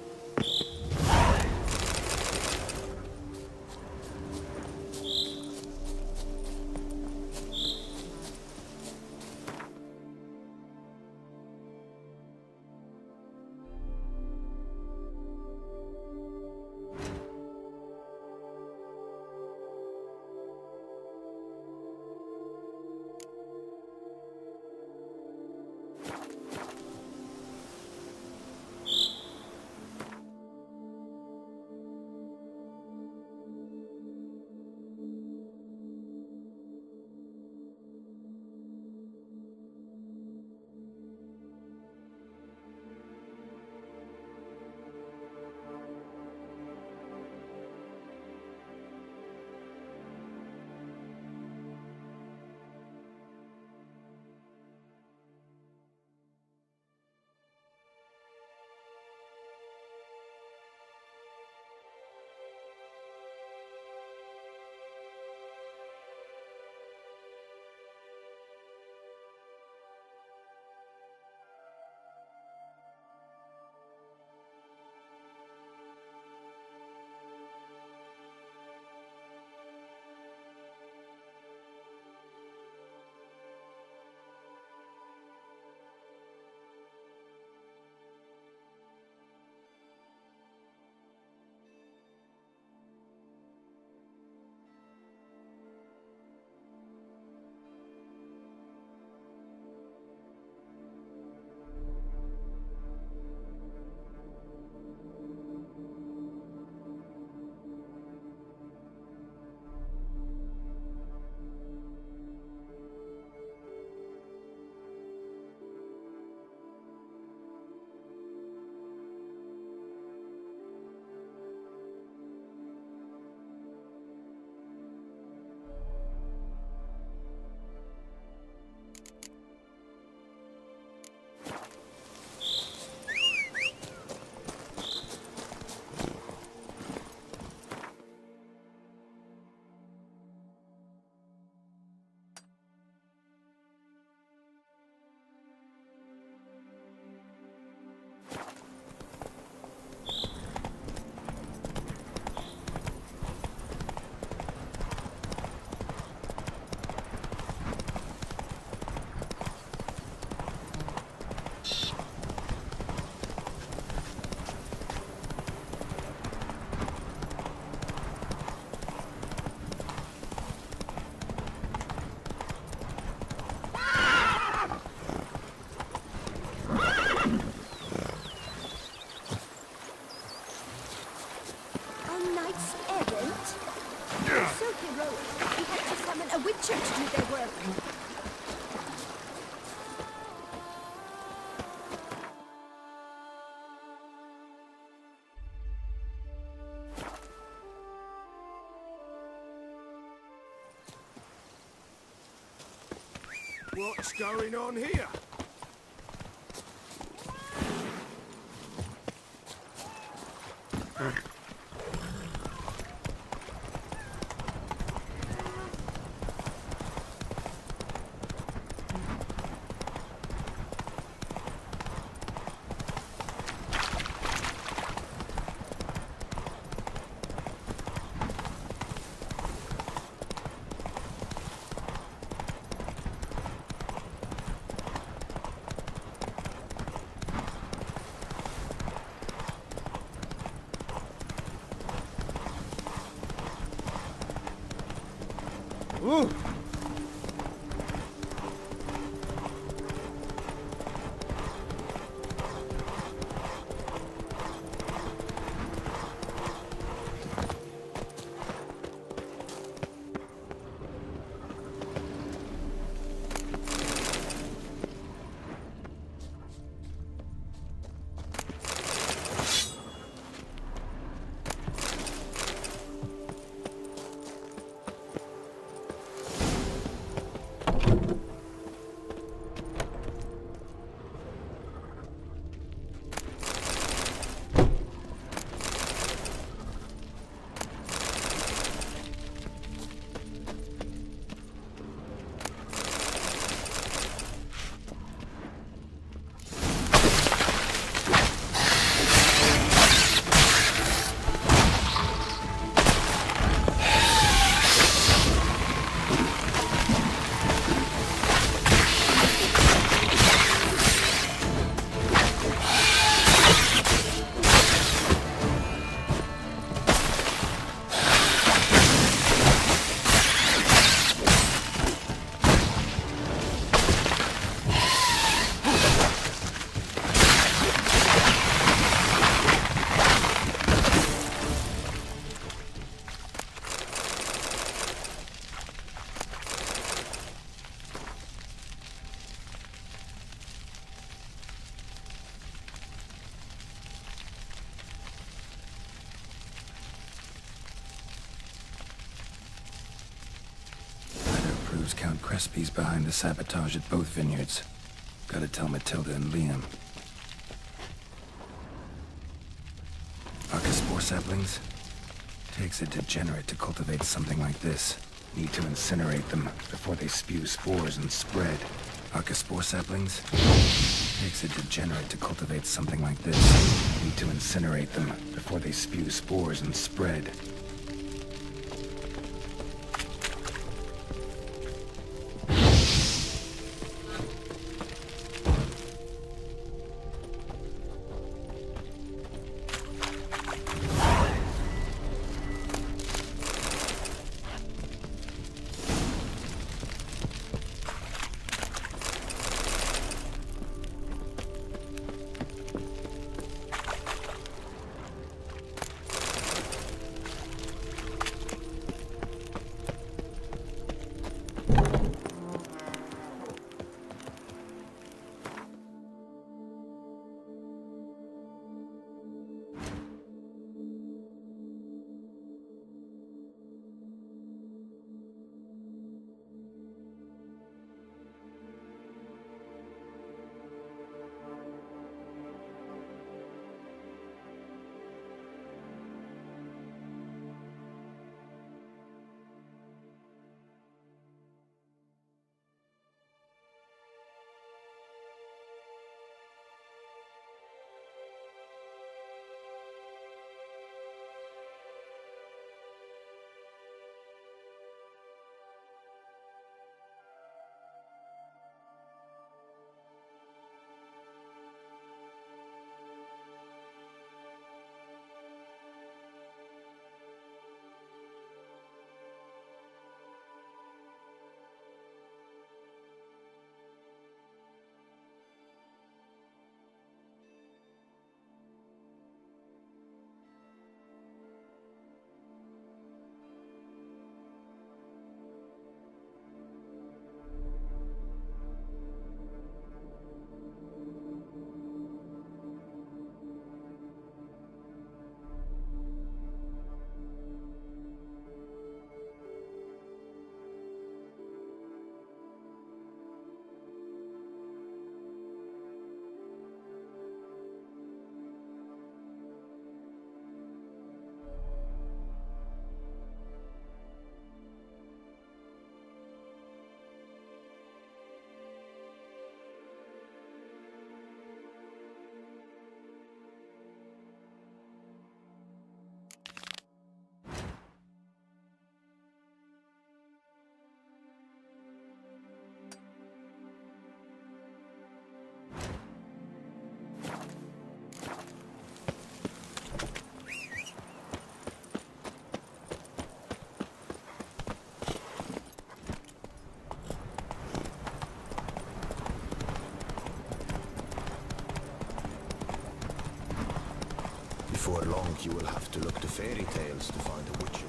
knight's errant? They're so heroic, we had to summon a witcher to do their work. What's going on here? Ooh. Count Crespi's behind the sabotage at both vineyards. Gotta tell Matilda and Liam. Arcaspore saplings? Takes a degenerate to cultivate something like this. Need to incinerate them before they spew spores and spread. Arcaspore saplings? Takes a degenerate to cultivate something like this. Need to incinerate them before they spew spores and spread. long you will have to look to fairy tales to find a witcher.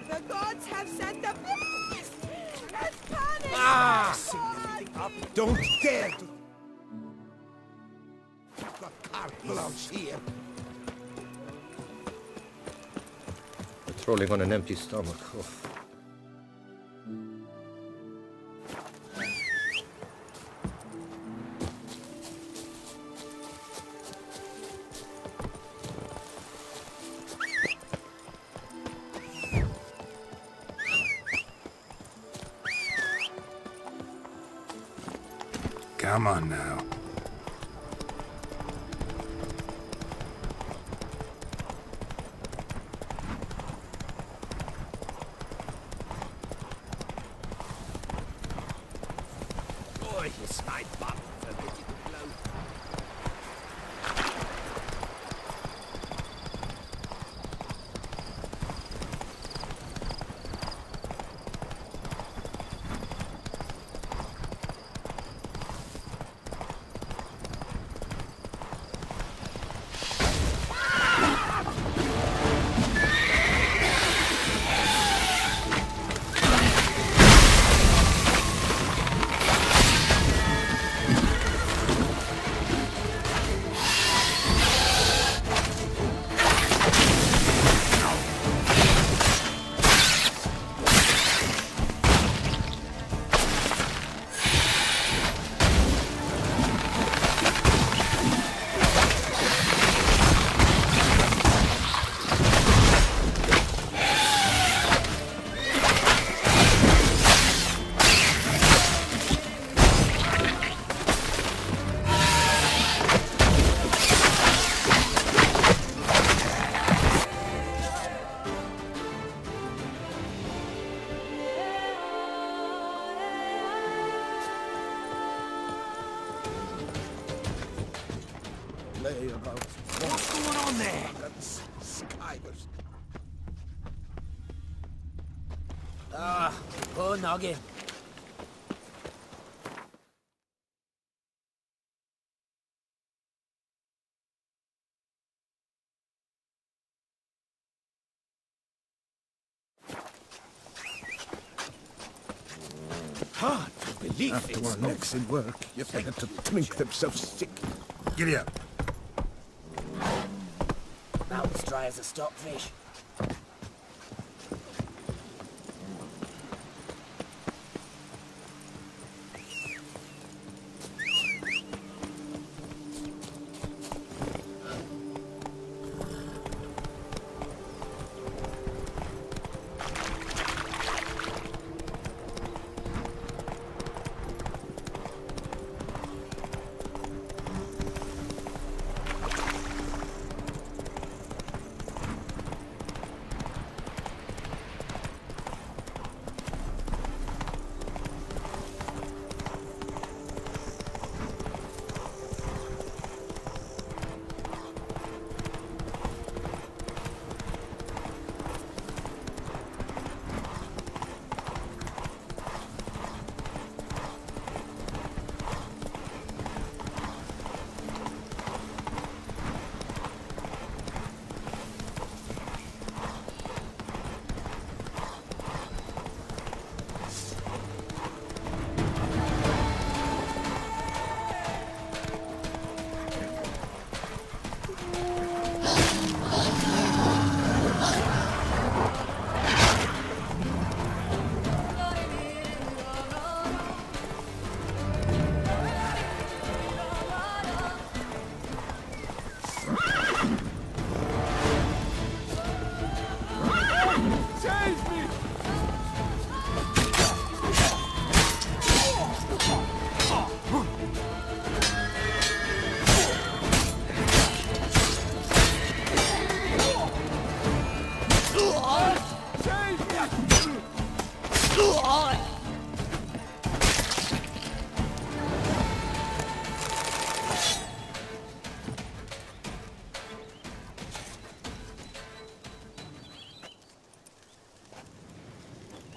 The gods have sent the beast! Let's punish Up! Don't dare to... Got cartloads here. Patrolling on an empty stomach. Oh. Come on now. Boy, it's my bum. Forbid you to blow. Lay about. What's going on there? That's skivers. Poor noggin. Hard to believe After it's our necks in work, you had to drink themselves sick. Giddy up. Mouth's dry as a stockfish.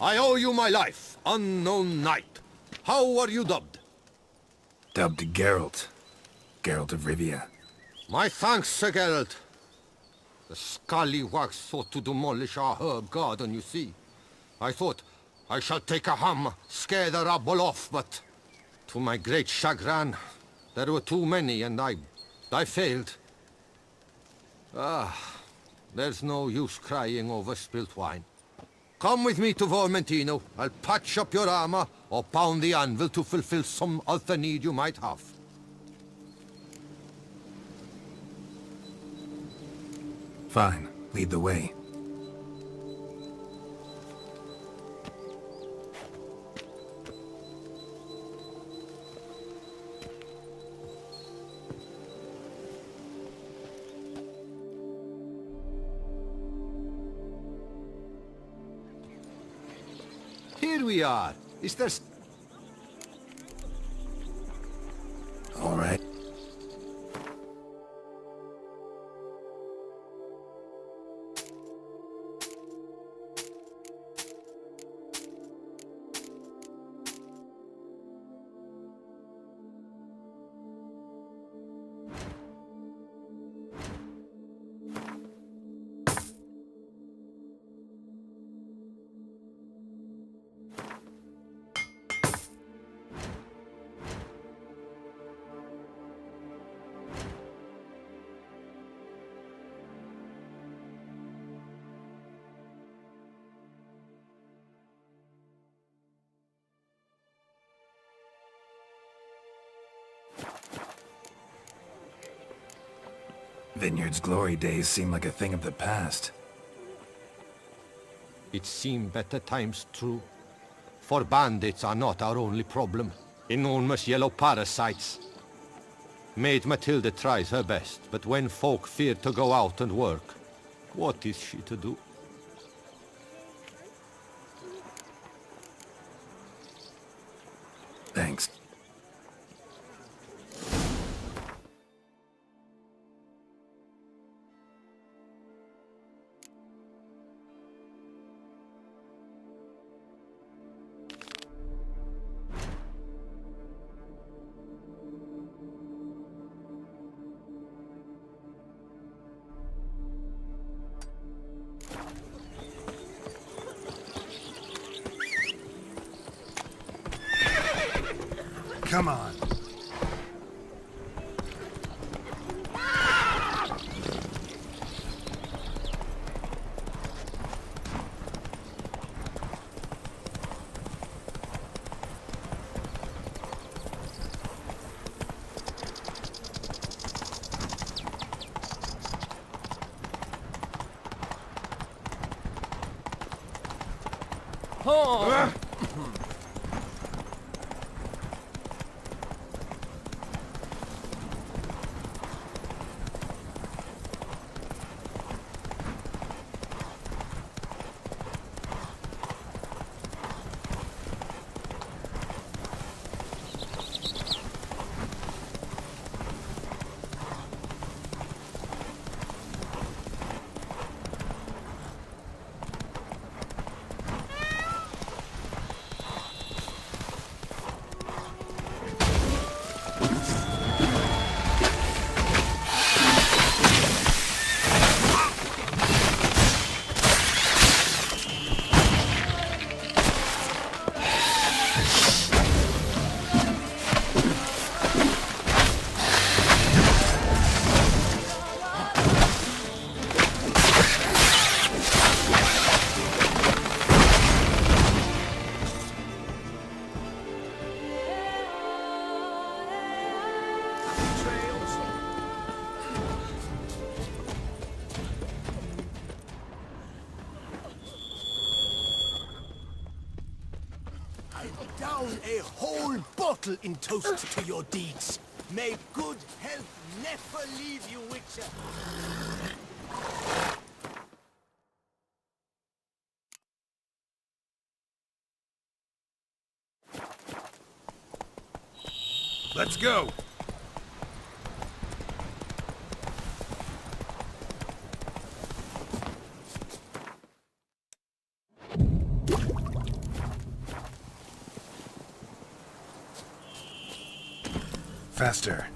I owe you my life, unknown knight. How are you dubbed? Dubbed Geralt. Geralt of Rivia. My thanks, Sir Geralt. The scallywags sought to demolish our herb garden, you see. I thought, I shall take a ham, scare the rabble off, but to my great chagrin, there were too many and I failed. There's no use crying over spilt wine. Come with me to Vermentino. I'll patch up your armor or pound the anvil to fulfill some other need you might have. Fine. Lead the way. Here we are. Is there... All right. Vineyard's glory days seem like a thing of the past. It seemed better times, true. For bandits are not our only problem. Enormous yellow parasites. Maid Matilda tries her best, but when folk fear to go out and work, what is she to do? Thanks. Come on. Oh! Down a whole bottle in toast to your deeds. May good health never leave you, Witcher. Let's go! faster.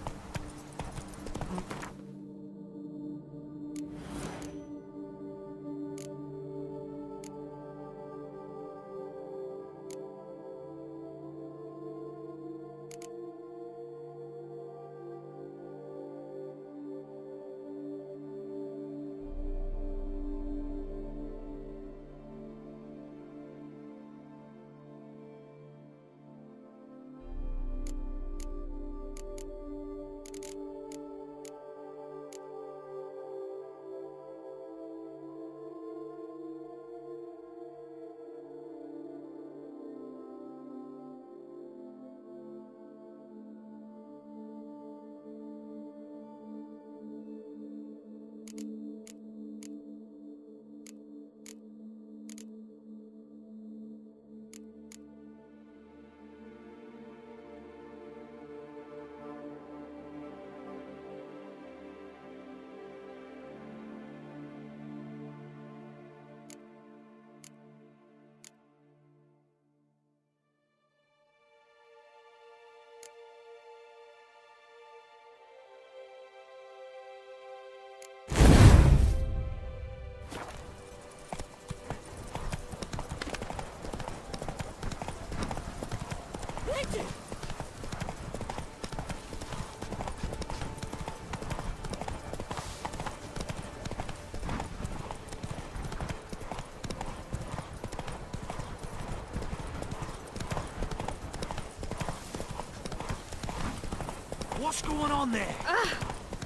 What's going on there?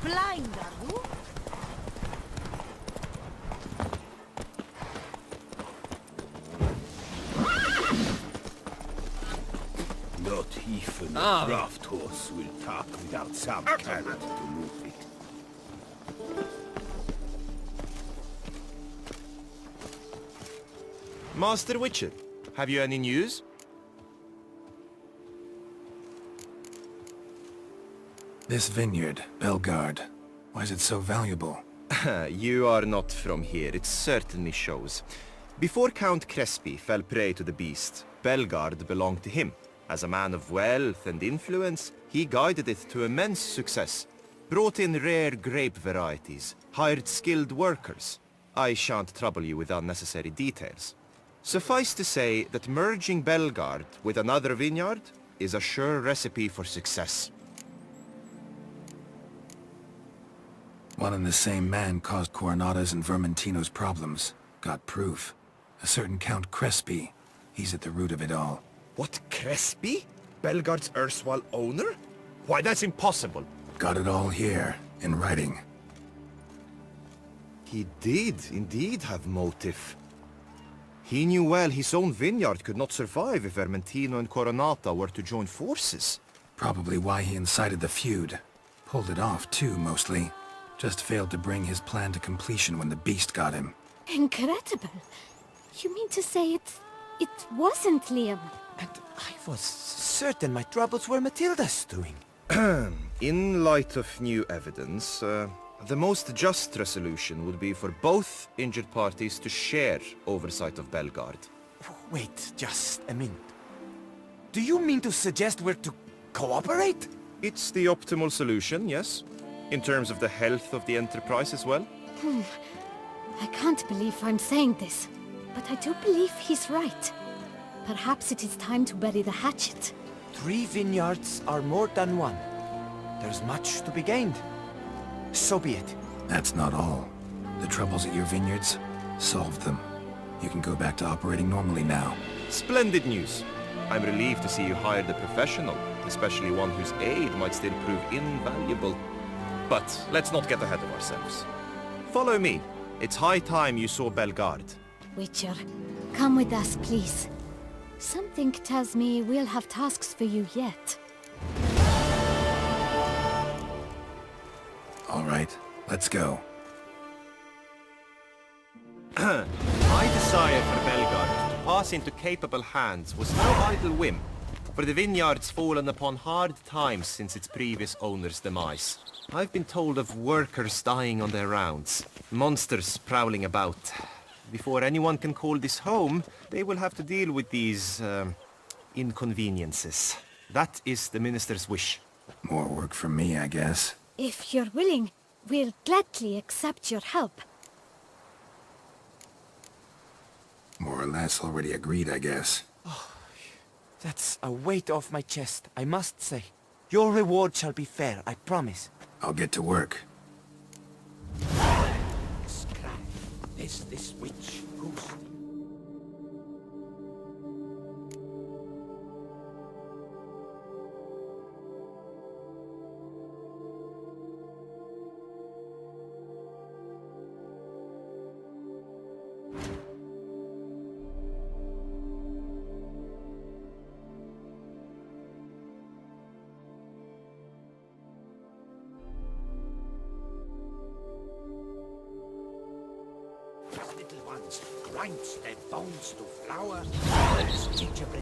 Blind, are you? Not even a draft horse will talk without some carrot to move it. Master Witcher, have you any news? This vineyard, Belgard, why is it so valuable? You are not from here, it certainly shows. Before Count Crespi fell prey to the beast, Belgard belonged to him. As a man of wealth and influence, he guided it to immense success. Brought in rare grape varieties, hired skilled workers. I shan't trouble you with unnecessary details. Suffice to say that merging Belgard with another vineyard is a sure recipe for success. One and the same man caused Coronada's and Vermentino's problems. Got proof. A certain Count Crespi. He's at the root of it all. What, Crespi? Belgard's erstwhile owner? Why, that's impossible. Got it all here, in writing. He did indeed have motive. He knew well his own vineyard could not survive if Vermentino and Coronata were to join forces. Probably why he incited the feud. Pulled it off, too, mostly. Just failed to bring his plan to completion when the beast got him. Incredible. You mean to say it wasn't Liam? And I was certain my troubles were Matilda's doing. In light of new evidence, the most just resolution would be for both injured parties to share oversight of Belgard. Wait, just a minute. Do you mean to suggest we're to cooperate? It's the optimal solution, yes. In terms of the health of the enterprise as well. I can't believe I'm saying this, but I do believe he's right. Perhaps it is time to bury the hatchet. 3 vineyards are more than one. There's much to be gained. So be it. That's not all. The troubles at your vineyards, solved them. You can go back to operating normally now. Splendid news. I'm relieved to see you hired a professional, especially one whose aid might still prove invaluable. But let's not get ahead of ourselves. Follow me. It's high time you saw Belgard. Witcher, come with us, please. Something tells me we'll have tasks for you yet. All right, let's go. My desire for Belgard to pass into capable hands was no idle whim, for the vineyard's fallen upon hard times since its previous owner's demise. I've been told of workers dying on their rounds, monsters prowling about. Before anyone can call this home, they will have to deal with these, inconveniences. That is the minister's wish. More work for me, I guess. If you're willing, we'll gladly accept your help. More or less already agreed, I guess. That's a weight off my chest, I must say. Your reward shall be fair, I promise. I'll get to work. Scrap. This witch. Who's... Little ones grind their bones to flour. Gingerbread